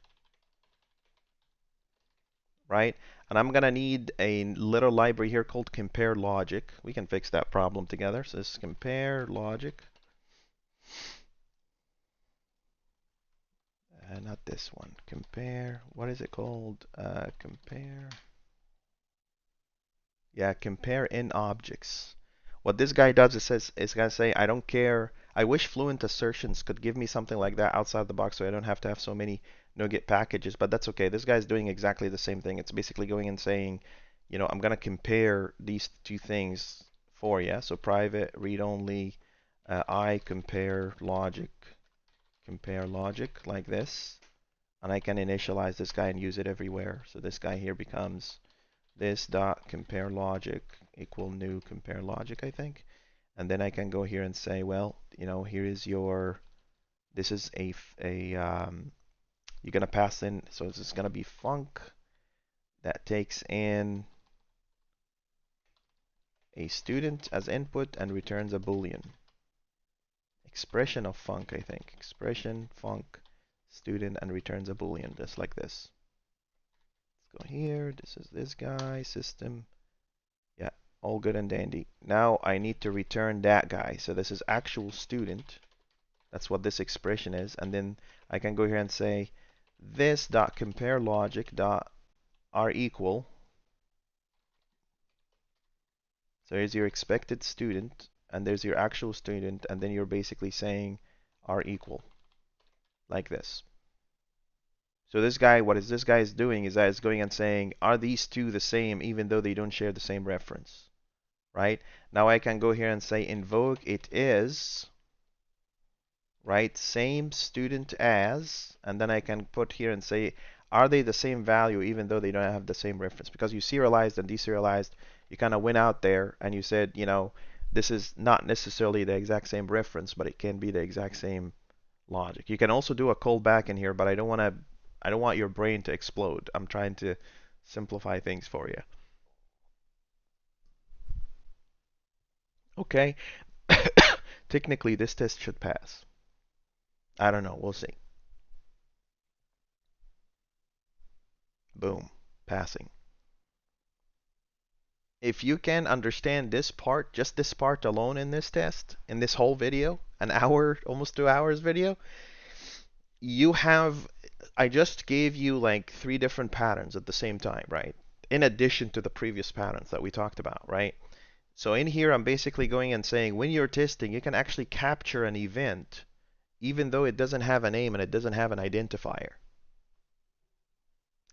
right? And I'm gonna need a little library here called compare logic. We can fix that problem together. So this is compare logic. Not this one. Compare. What is it called? Compare. Yeah, compare in objects. What this guy does is says it's gonna say, I don't care. I wish Fluent Assertions could give me something like that outside the box, so I don't have to have so many NuGet packages. But that's okay. This guy's doing exactly the same thing. It's basically going and saying, you know, I'm gonna compare these two things for you. So private read only. I compare logic like this, and I can initialize this guy and use it everywhere. So this guy here becomes this dot compare logic equal new compare logic, I think. And then I can go here and say, well, you know, here is your, this is you're gonna pass in, so this is gonna be func that takes in a student as input and returns a boolean. Expression of func, I think. Expression func student and returns a boolean, just like this. Let's go here. This is this guy, system. Yeah, all good and dandy. Now I need to return that guy. So this is actual student. That's what this expression is. And then I can go here and say this dot compare logic dot are equal. So here's your expected student, and there's your actual student, and then you're basically saying are equal, like this. So this guy, what is this guy is doing is that it's going and saying, are these two the same even though they don't share the same reference, right? Now I can go here and say invoke it is, right, same student as, and then I can put here and say, are they the same value even though they don't have the same reference? Because you serialized and deserialized, you kind of went out there and you said, you know, this is not necessarily the exact same reference, but it can be the exact same logic. You can also do a callback in here, but I don't want your brain to explode. I'm trying to simplify things for you. Okay. Technically, this test should pass. I don't know. We'll see. Boom. Passing. If you can understand this part, just this part alone in this test, in this whole video, an hour, almost 2 hours video, you have I just gave you like 3 different patterns at the same time, right? In addition to the previous patterns that we talked about, right? So in here, I'm basically going and saying when you're testing, you can actually capture an event even though it doesn't have a name and it doesn't have an identifier.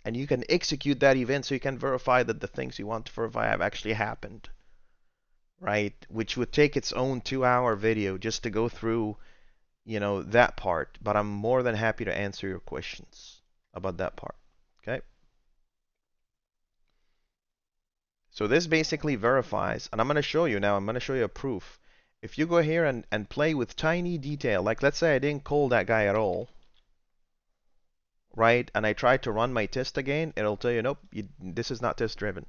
And you can execute that event so you can verify that the things you want to verify have actually happened, right? Which would take its own 2-hour video just to go through, that part. But I'm more than happy to answer your questions about that part. Okay? So this basically verifies, and I'm going to show you now, I'm going to show you a proof. If you go here and play with tiny detail, like let's say I didn't call that guy at all, right? And I try to run my test again, it'll tell you, nope, this is not test driven.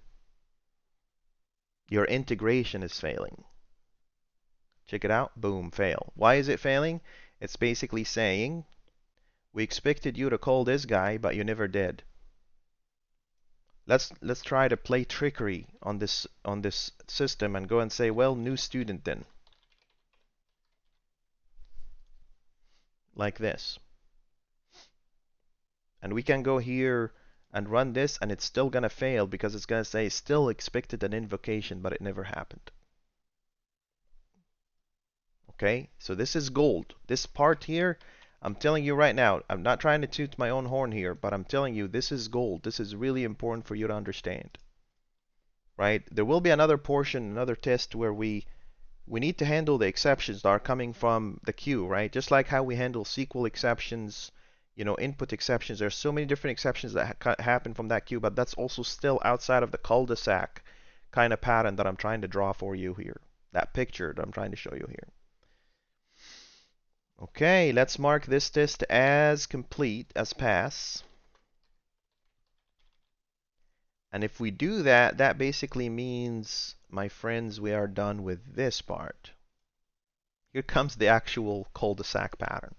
Your integration is failing. Check it out, boom, fail. Why is it failing? It's basically saying, we expected you to call this guy, but you never did. Let's try to play trickery on this system and go and say, well, new student then. Like this. And we can go here and run this and it's still gonna fail because it's gonna say still expected an invocation, but it never happened. Okay, so this is gold. This part here, I'm telling you right now, I'm not trying to toot my own horn here, but I'm telling you this is gold. This is really important for you to understand. Right? There will be another portion, another test where we need to handle the exceptions that are coming from the queue, right? Just like how we handle SQL exceptions, input exceptions. There's so many different exceptions that happen from that queue, but that's also still outside of the cul-de-sac kind of pattern that I'm trying to draw for you here. That picture that I'm trying to show you here. Okay, let's mark this test as complete, as pass. And if we do that, that basically means, my friends, we are done with this part. Here comes the actual cul-de-sac pattern.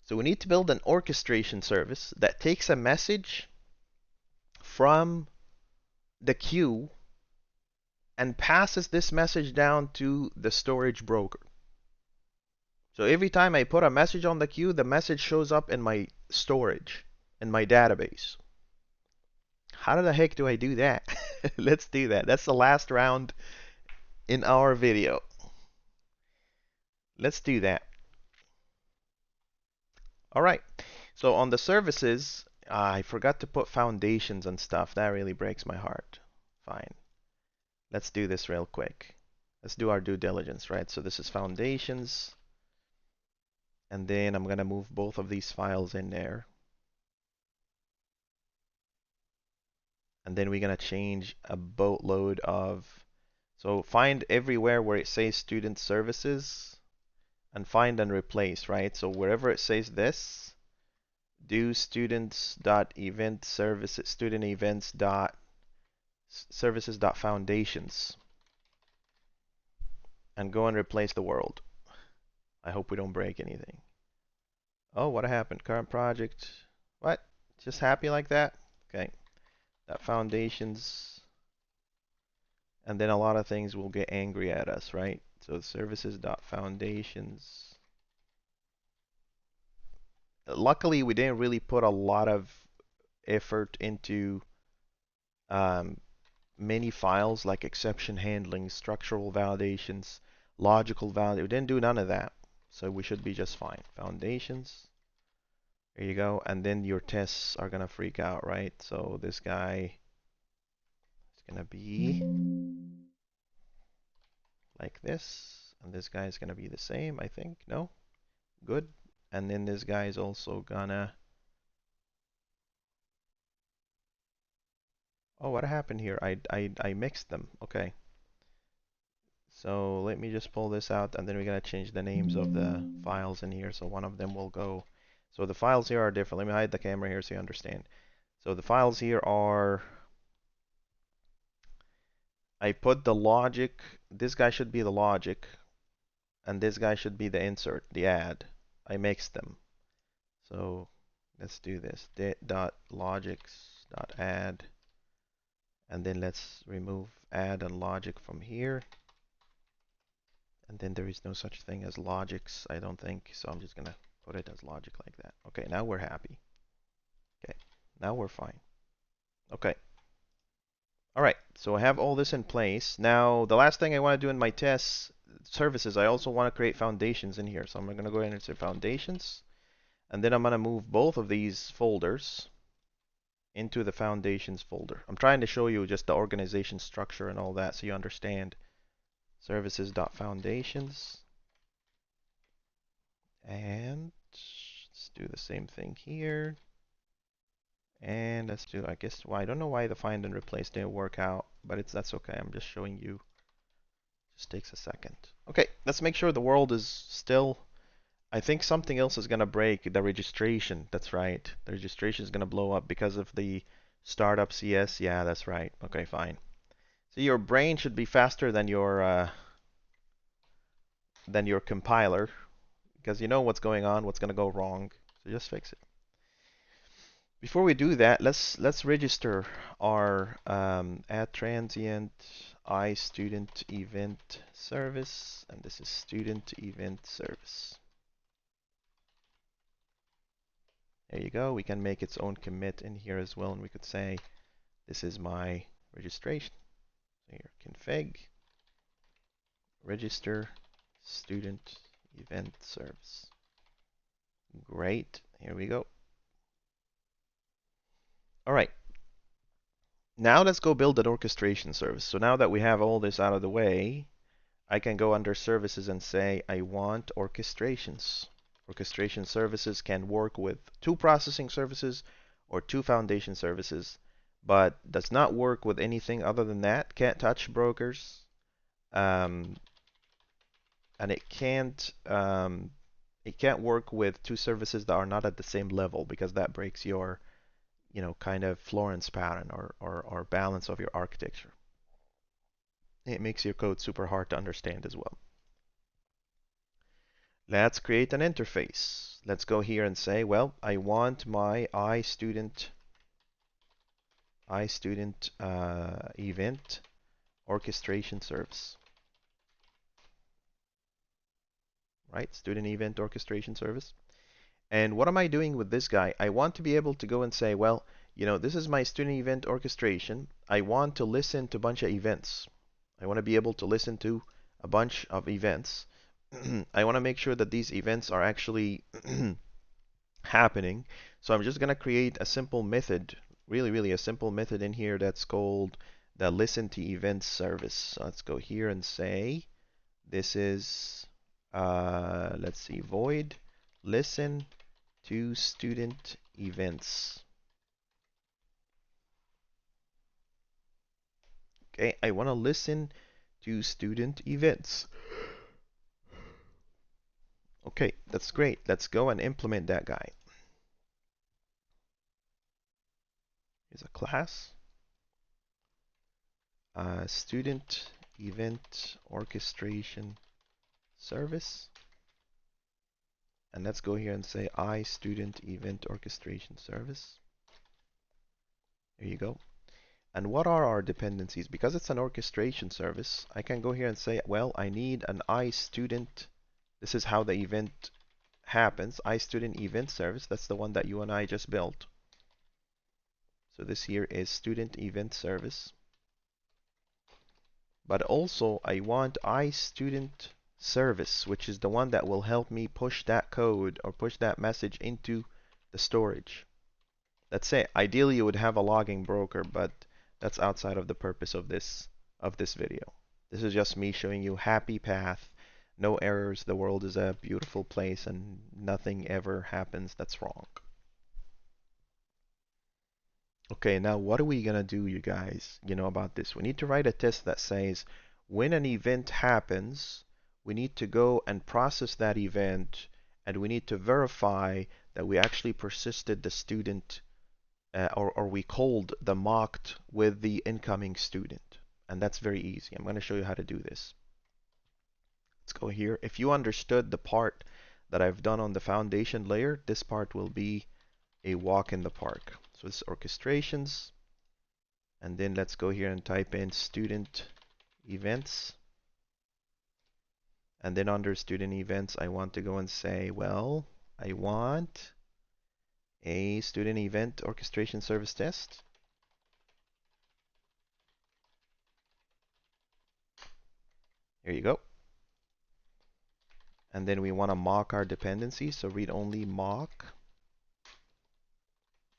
So we need to build an orchestration service that takes a message from the queue and passes this message down to the storage broker. So every time I put a message on the queue, the message shows up in my storage, in my database. How the heck do I do that? Let's do that. That's the last round in our video. Let's do that. All right. So on the services, I forgot to put foundations and stuff. That really breaks my heart. Fine. Let's do this real quick. Let's do our due diligence, right? So this is foundations. And then I'm going to move both of these files in there. And then we're going to change a boatload of... So find everywhere where it says student services and find and replace, right? So wherever it says this, do students.event services, student events dot services dot foundations, and go and replace the world. I hope we don't break anything. Oh, what happened? Current project. What? Just happy like that? Okay. That foundations. And then a lot of things will get angry at us, right? So services dot foundations. Luckily, we didn't really put a lot of effort into many files like exception handling, structural validations, logical validation. We didn't do none of that. So we should be just fine. Foundations. There you go. And then your tests are going to freak out, right? So this guy is going to be like this. And this guy is going to be the same, I think. No? Good. And then this guy is also gonna... Oh, what happened here? I mixed them. Okay. So let me just pull this out, and then we're gonna change the names of the files in here. So one of them will go. So the files here are different. Let me hide the camera here so you understand. So the files here are... I put the logic. This guy should be the logic, and this guy should be the insert, the add. I mixed them. So let's do this. Dot logics dot add, and then let's remove add and logic from here. And then there is no such thing as logics, I don't think. So I'm just gonna put it as logic like that. Okay, now we're happy. Okay, now we're fine. Okay. All right, so I have all this in place. Now, the last thing I want to do in my test services, I also want to create foundations in here. So I'm going to go ahead and say foundations, and then I'm going to move both of these folders into the foundations folder. I'm trying to show you just the organization structure and all that so you understand. Services.foundations. And let's do the same thing here. And let's do, I guess, well, I don't know why the find and replace didn't work out, but that's okay. I'm just showing you. Just takes a second. Okay, let's make sure the world is still. I think something else is going to break. The registration. That's right. The registration is going to blow up because of the startup CS. Yeah, that's right. Okay, fine. So your brain should be faster than your compiler because you know what's going on, what's going to go wrong. So just fix it. Before we do that, let's register our add transient iStudent event service, and this is student event service. There you go. We can make its own commit in here as well, and we could say this is my registration. So here, config register student event service. Great. Here we go. All right. Now let's go build an orchestration service. So now that we have all this out of the way, I can go under services and say I want orchestrations. Orchestration services can work with 2 processing services or 2 foundation services, but does not work with anything other than that. Can't touch brokers, and it can't work with 2 services that are not at the same level because that breaks your, kind of Florence pattern or balance of your architecture. It makes your code super hard to understand as well. Let's create an interface. Let's go here and say, well, I want my iStudent event orchestration service. Right? Student event orchestration service. And what am I doing with this guy? I want to be able to go and say, well, this is my student event orchestration. I want to listen to a bunch of events. I want to be able to listen to a bunch of events. I want to make sure that these events are actually happening. So I'm just going to create a simple method, really a simple method in here that's called the listen to events service. So let's go here and say this is, let's see, void listen to student events. Okay, I want to listen to student events. Okay, that's great. Let's go and implement that guy. Here's a class. Student event orchestration service. And let's go here and say iStudent event orchestration service. There you go. And what are our dependencies? Because it's an orchestration service, I can go here and say, well, I need an iStudent. This is how the event happens. iStudent event service. That's the one that you and I just built. So this here is student event service. But also I want iStudent service, which is the one that will help me push that code or push that message into the storage. Let's say ideally you would have a logging broker, but that's outside of the purpose of this video. This is just me showing you happy path, no errors, the world is a beautiful place and nothing ever happens that's wrong. Okay, now what are we gonna do, you guys, about this? We need to write a test that says when an event happens, we need to go and process that event, and we need to verify that we actually persisted the student, or we called the mocked with the incoming student. And that's very easy. I'm going to show you how to do this. Let's go here. If you understood the part that I've done on the foundation layer, this part will be a walk in the park. So it's orchestrations, and then let's go here and type in student events. And then under student events, I want to go and say, well, I want a student event orchestration service test. Here you go. And then we want to mock our dependencies. So read only mock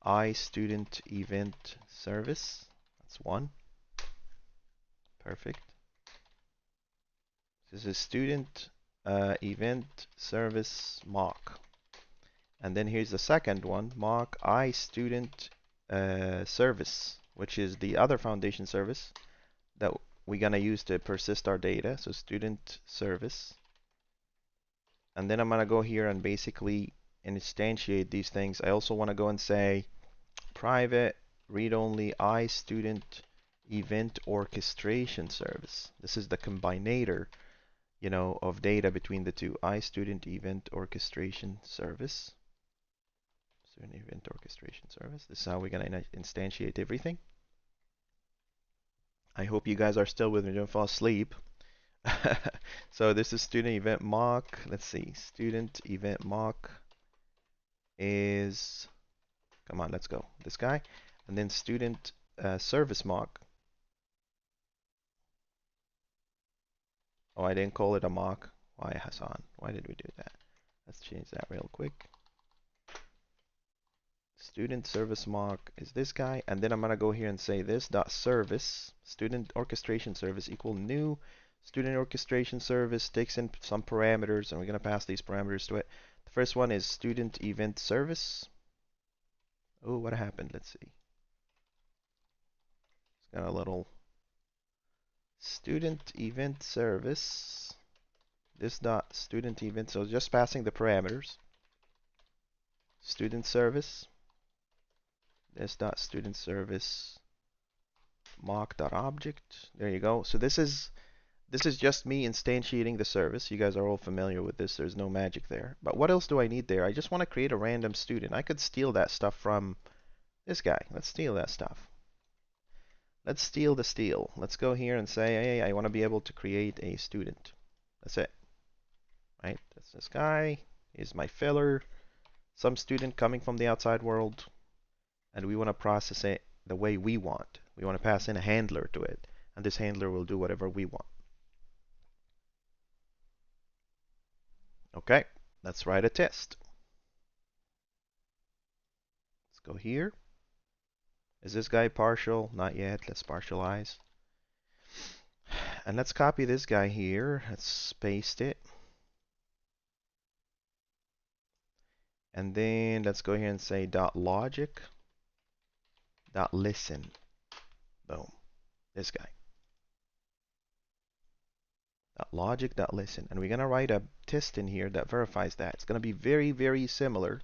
I student event service. That's one. Perfect. This is student event service mock. And then here's the second one, mock I student service, which is the other foundation service that we're gonna use to persist our data. So student service. And then I'm gonna go here and basically instantiate these things. I also want to go and say private read-only I student event orchestration service. This is the combinator, you know, of data between the two. I student event orchestration service. Student event orchestration service. This is how we're gonna instantiate everything. I hope you guys are still with me. Don't fall asleep. So this is student event mock. Let's see. Student event mock is, come on, let's go. This guy. And then student service mock. Oh, I didn't call it a mock. Why, Hassan? Why did we do that? Let's change that real quick. Student service mock is this guy. And then I'm going to go here and say this dot service, student orchestration service equal new student orchestration service, takes in some parameters, and we're going to pass these parameters to it. The first one is student event service. Oh, what happened? Let's see. It's got a little student event service. This dot student event, so just passing the parameters. Student service. This dot student service mock dot object. There you go. So this is just me instantiating the service. You guys are all familiar with this. There's no magic there. But what else do I need there? I just want to create a random student. I could steal that stuff from this guy. Let's steal that stuff. Let's steal the steal. Let's go here and say, hey, I want to be able to create a student. That's it. Right? That's this guy. Here's my filler. Some student coming from the outside world. And we want to process it the way we want. We want to pass in a handler to it. And this handler will do whatever we want. Okay, let's write a test. Let's go here. Is this guy partial? Not yet. Let's partialize. And let's copy this guy here. Let's paste it. And then let's go here and say dot logic dot listen. Boom. This guy. Dot logic dot listen. And we're going to write a test in here that verifies that. It's going to be very, very similar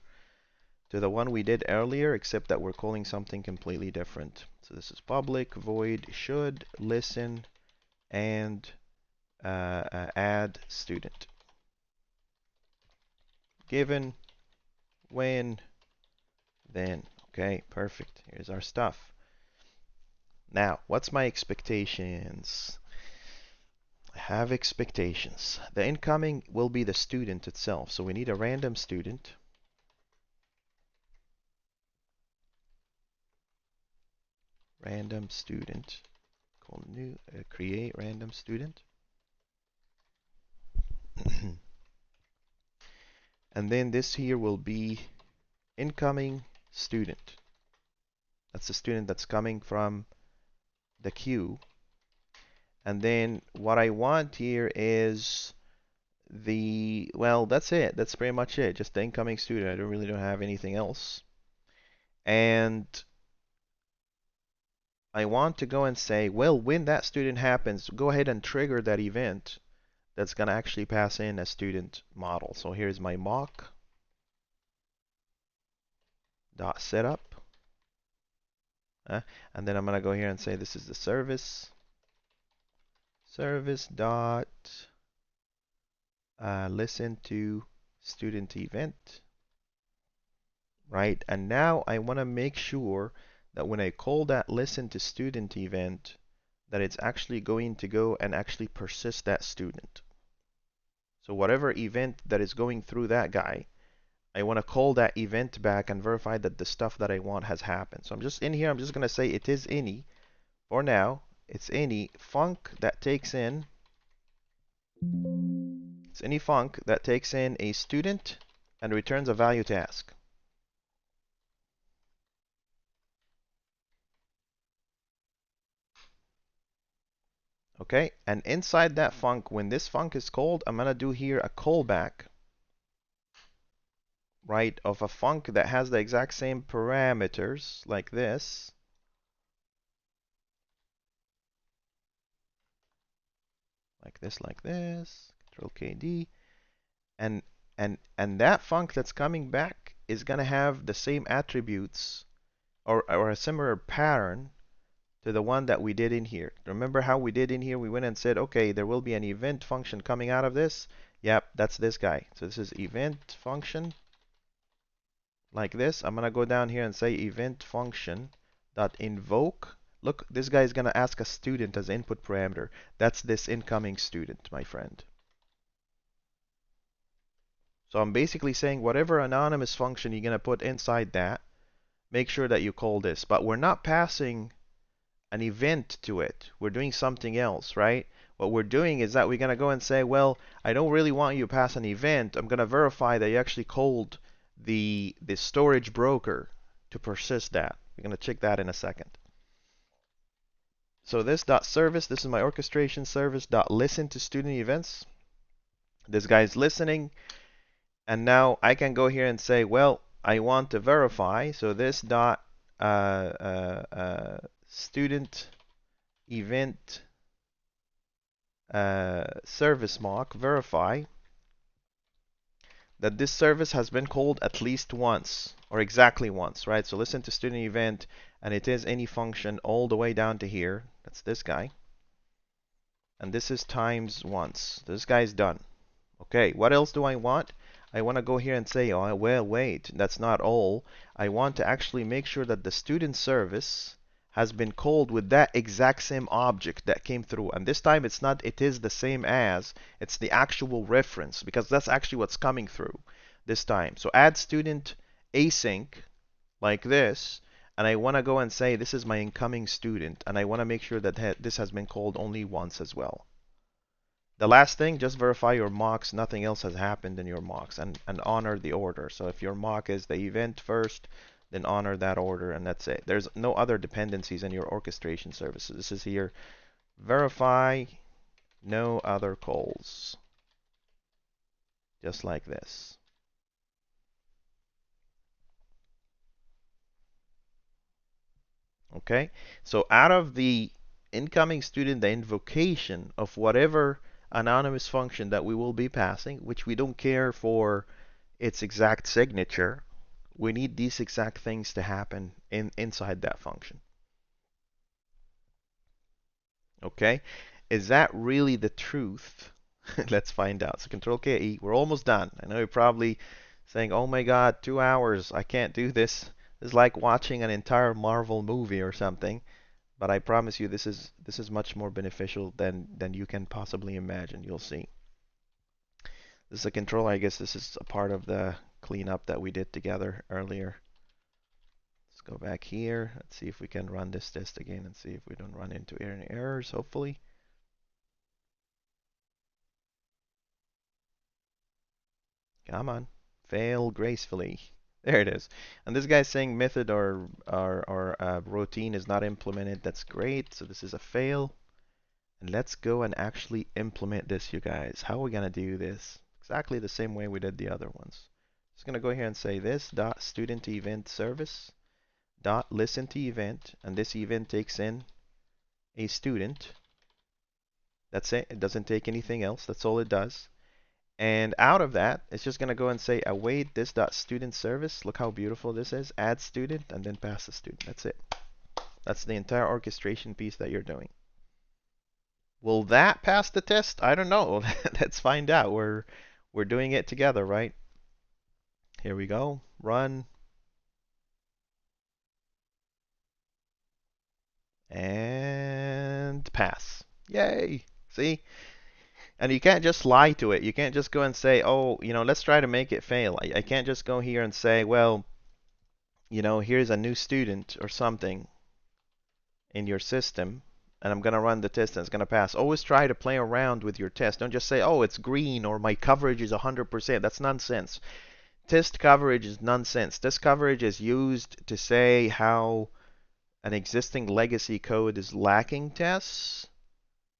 to the one we did earlier, except that we're calling something completely different. So this is public void should listen and add student. Given when then. Okay, perfect. Here's our stuff. Now, what's my expectations? I have expectations. The incoming will be the student itself. So we need a random student. Random student. Call new create random student. And then this here will be incoming student. That's the student that's coming from the queue. And then what I want here is the, well, that's it. That's pretty much it. Just the incoming student. I don't have anything else. And I want to go and say, well, when that student happens, go ahead and trigger that event that's going to actually pass in a student model. So here's my mock dot setup. And then I'm going to go here and say this is the service. Service dot listen to student event. Right? And now I want to make sure that when I call that listen to student event, that it's actually going to go and actually persist that student. So whatever event that is going through that guy, I want to call that event back and verify that the stuff that I want has happened. So I'm just in here, I'm just going to say it is any. For now, it's any func that takes in, it's any func that takes in a student and returns a value task. Okay, and inside that func, when this func is called, I'm going to do here a callback, right, of a func that has the exact same parameters like this. Like this, Control KD, and and that func that's coming back is gonna have the same attributes or a similar pattern to the one that we did in here. Remember how we did in here? We went and said, okay, there will be an event function coming out of this. Yep, that's this guy. So this is event function like this. I'm gonna go down here and say event function dot invoke. Look, this guy is gonna ask a student as input parameter. That's this incoming student, my friend. So I'm basically saying whatever anonymous function you're gonna put inside that, make sure that you call this. But we're not passing an event to it. We're doing something else, right? What we're doing is that we're gonna go and say, well, I don't really want you to pass an event. I'm gonna verify that you actually called the storage broker to persist that. We're gonna check that in a second. So this dot service, this is my orchestration service dot listen to student events. This guy's listening, and now I can go here and say, well, I want to verify. So this dot student event service mock verify that this service has been called at least once or exactly once, right? So listen to student event, and it is any function all the way down to here. That's this guy. And this is times once. This guy's done. Okay, what else do I want? I want to go here and say, oh, well, wait, that's not all. I want to actually make sure that the student service has been called with that exact same object that came through. And this time it's not it is the same as, it's the actual reference, because that's actually what's coming through this time. So add student async like this, and I want to go and say this is my incoming student, and I want to make sure that this has been called only once as well. The last thing, just verify your mocks, nothing else has happened in your mocks, and honor the order. So if your mock is the event first, then honor that order, and that's it. There's no other dependencies in your orchestration services. This is here, verify no other calls, just like this. Okay, so out of the incoming student, the invocation of whatever anonymous function that we will be passing, which we don't care for its exact signature, we need these exact things to happen inside that function. Okay, is that really the truth? Let's find out. So Control KE, we're almost done. I know you're probably saying, "Oh my God, 2 hours! I can't do this. It's like watching an entire Marvel movie or something." But I promise you, this is much more beneficial than you can possibly imagine. You'll see. This is a control. I guess this is a part of the cleanup that we did together earlier. Let's go back here. Let's see if we can run this test again and see if we don't run into any errors, hopefully. Come on. Fail gracefully. There it is. And this guy's saying method or routine is not implemented. That's great. So this is a fail. And let's go and actually implement this, you guys. How are we going to do this? Exactly the same way we did the other ones. Just going to go here and say this dot student event service dot listen to event, and this event takes in a student. That's it. It doesn't take anything else. That's all it does. And out of that, it's just going to go and say await this dot student service. Look how beautiful this is. Add student and then pass the student. That's it. That's the entire orchestration piece that you're doing. Will that pass the test? I don't know. Let's find out. We're doing it together, right? Here we go. Run. And pass. Yay. See? And you can't just lie to it. You can't just go and say, oh, let's try to make it fail. I can't just go here and say, well, here's a new student or something in your system, and I'm going to run the test and it's going to pass. Always try to play around with your test. Don't just say, oh, it's green or my coverage is 100%. That's nonsense. Test coverage is nonsense. Test coverage is used to say how an existing legacy code is lacking tests,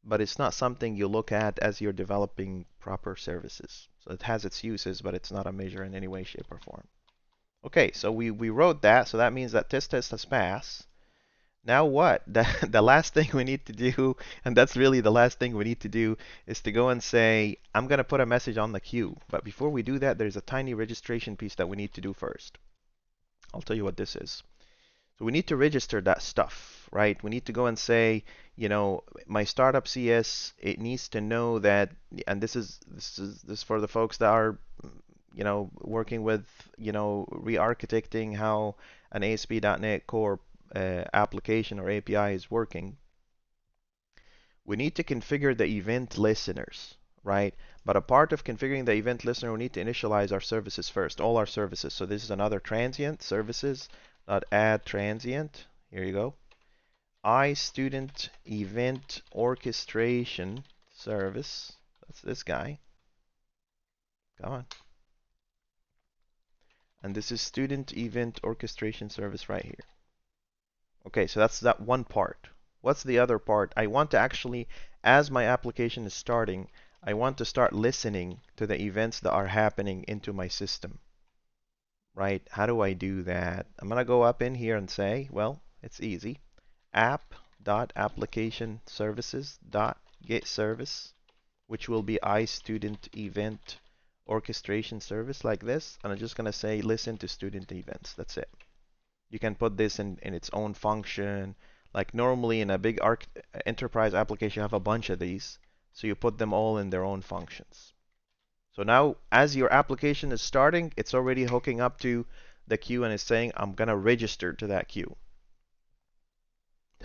but it's not something you look at as you're developing proper services. So it has its uses, but it's not a measure in any way, shape, or form. Okay, so we wrote that, so that means that test has passed. Now what? The last thing we need to do, and that's really the last thing we need to do, is to go and say, I'm going to put a message on the queue. But before we do that, there's a tiny registration piece that we need to do first. I'll tell you what this is. So we need to register that stuff, right? We need to go and say, my startup CS, it needs to know that, and this is for the folks that are, working with, re-architecting how an ASP.NET Core application or API is working. We need to configure the event listeners, right? But a part of configuring the event listener, we need to initialize our services first, all our services. So this is another transient, services.add transient. Here you go. iStudent event orchestration service. That's this guy. Come on. And this is student event orchestration service right here. Okay, so that's that one part. What's the other part? I want to actually, as my application is starting, I want to start listening to the events that are happening into my system. Right? How do I do that? I'm going to go up in here and say, well, it's easy. app.applicationservices.getService, which will be iStudent event orchestration service like this. And I'm just going to say, listen to student events. That's it. You can put this in its own function. Like normally in a big enterprise application, you have a bunch of these. So you put them all in their own functions. So now, as your application is starting, it's already hooking up to the queue and it's saying, I'm going to register to that queue.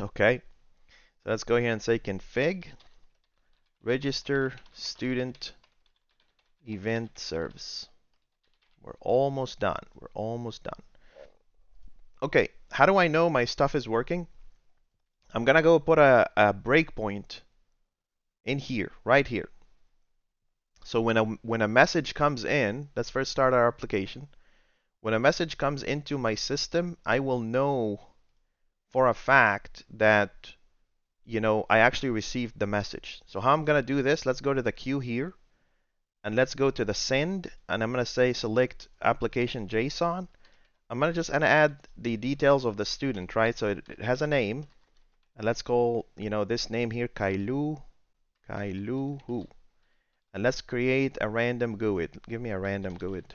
Okay. So let's go here and say config register student event service. We're almost done. We're almost done. Okay, how do I know my stuff is working? I'm gonna go put a breakpoint in here, right here. So when a message comes in, let's first start our application. When a message comes into my system, I will know for a fact that I actually received the message. So how I'm gonna do this? Let's go to the queue here, and let's go to the send, and I'm gonna say select application JSON. I'm gonna add the details of the student, right? So it has a name, and let's call this name here Kailuhu, and let's create a random GUID. Give me a random GUID.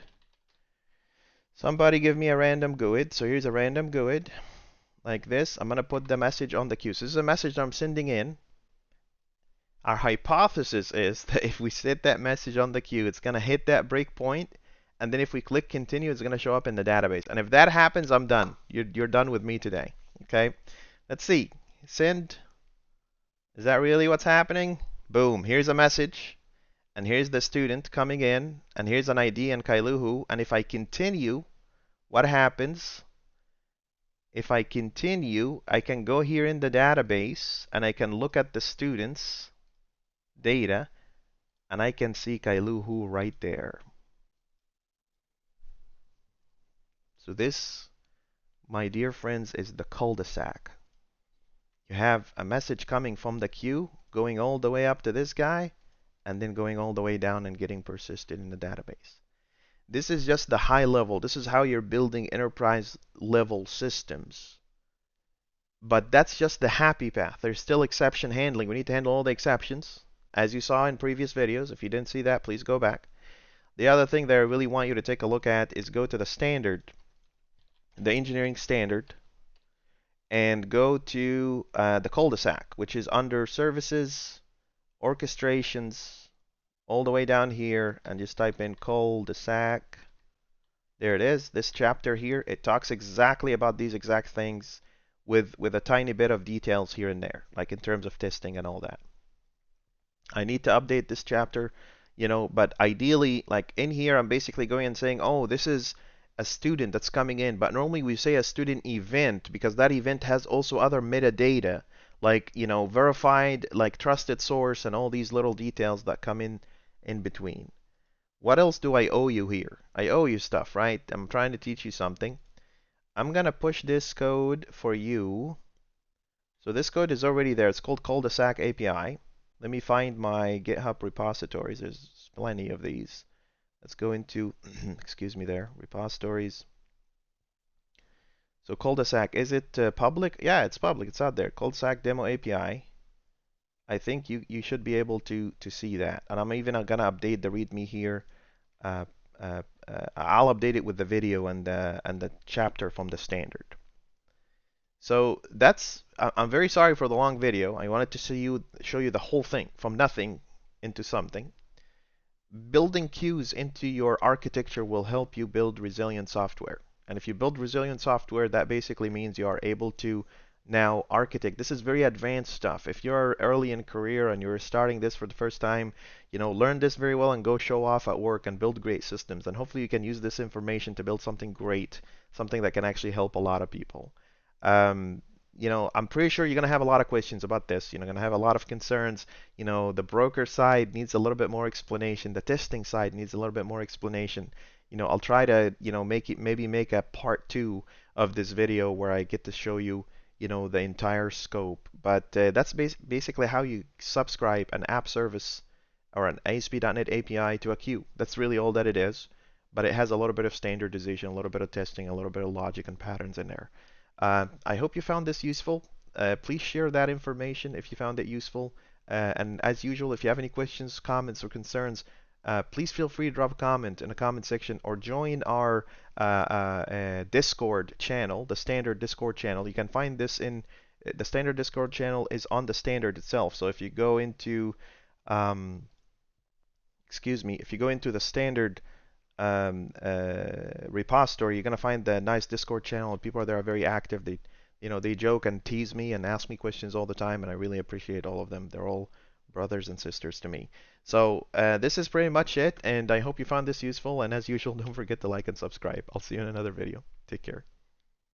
Somebody give me a random GUID. So here's a random GUID like this. I'm gonna put the message on the queue. So this is a message I'm sending in. Our hypothesis is that if we set that message on the queue, it's gonna hit that breakpoint. And then if we click continue, it's going to show up in the database. And if that happens, I'm done. You're done with me today. Okay? Let's see. Send. Is that really what's happening? Boom. Here's a message. And here's the student coming in. And here's an ID and Kailuhu. And if I continue, what happens? If I continue, I can go here in the database and I can look at the student's data. And I can see Kailuhu right there. So this, my dear friends, is the cul-de-sac. You have a message coming from the queue, going all the way up to this guy, and then going all the way down and getting persisted in the database. This is just the high level. This is how you're building enterprise level systems. But that's just the happy path. There's still exception handling. We need to handle all the exceptions, as you saw in previous videos. If you didn't see that, please go back. The other thing that I really want you to take a look at is go to the standard, the engineering standard, and go to the Cul-De-Sac, which is under services, orchestrations, all the way down here, and just type in Cul-De-Sac. There it is, this chapter here. It talks exactly about these exact things with a tiny bit of details here and there, like in terms of testing and all that. I need to update this chapter, but ideally, like in here, I'm basically going and saying, oh, this is a student that's coming in, but normally we say a student event because that event has also other metadata, like, verified, like trusted source, and all these little details that come in between. What else do I owe you here? I owe you stuff, right? I'm trying to teach you something. I'm gonna push this code for you. So this code is already there. It's called Cul-De-Sac API. Let me find my GitHub repositories. There's plenty of these. Let's go into, excuse me there, repositories. So Cul-De-Sac, is it public? Yeah, it's public. It's out there. Cul-De-Sac demo API. I think you should be able to see that. And I'm even gonna update the README here. Uh, I'll update it with the video and the chapter from the standard. So I'm very sorry for the long video. I wanted to show you the whole thing from nothing into something. Building queues into your architecture will help you build resilient software. And if you build resilient software, that basically means you are able to now architect. This is very advanced stuff. If you're early in career and you're starting this for the first time, learn this very well and go show off at work and build great systems. And hopefully you can use this information to build something great, something that can actually help a lot of people. Um, I'm pretty sure you're going to have a lot of questions about this. You're going to have a lot of concerns. The broker side needs a little bit more explanation. The testing side needs a little bit more explanation. I'll try to, make a part two of this video where I get to show you, the entire scope. But that's basically how you subscribe an app service or an ASP.NET API to a queue. That's really all that it is. But it has a little bit of standardization, a little bit of testing, a little bit of logic and patterns in there. I hope you found this useful. Please share that information if you found it useful. And as usual, if you have any questions, comments, or concerns, please feel free to drop a comment in the comment section or join our Discord channel, the standard Discord channel. You can find this in the standard Discord channel is on the standard itself. So if you go into, if you go into the standard repository, you're gonna find the nice Discord channel. People there are very active. They joke and tease me and ask me questions all the time, and I really appreciate all of them. They're all brothers and sisters to me. So this is pretty much it, and I hope you found this useful. And as usual, don't forget to like and subscribe. I'll see you in another video. Take care.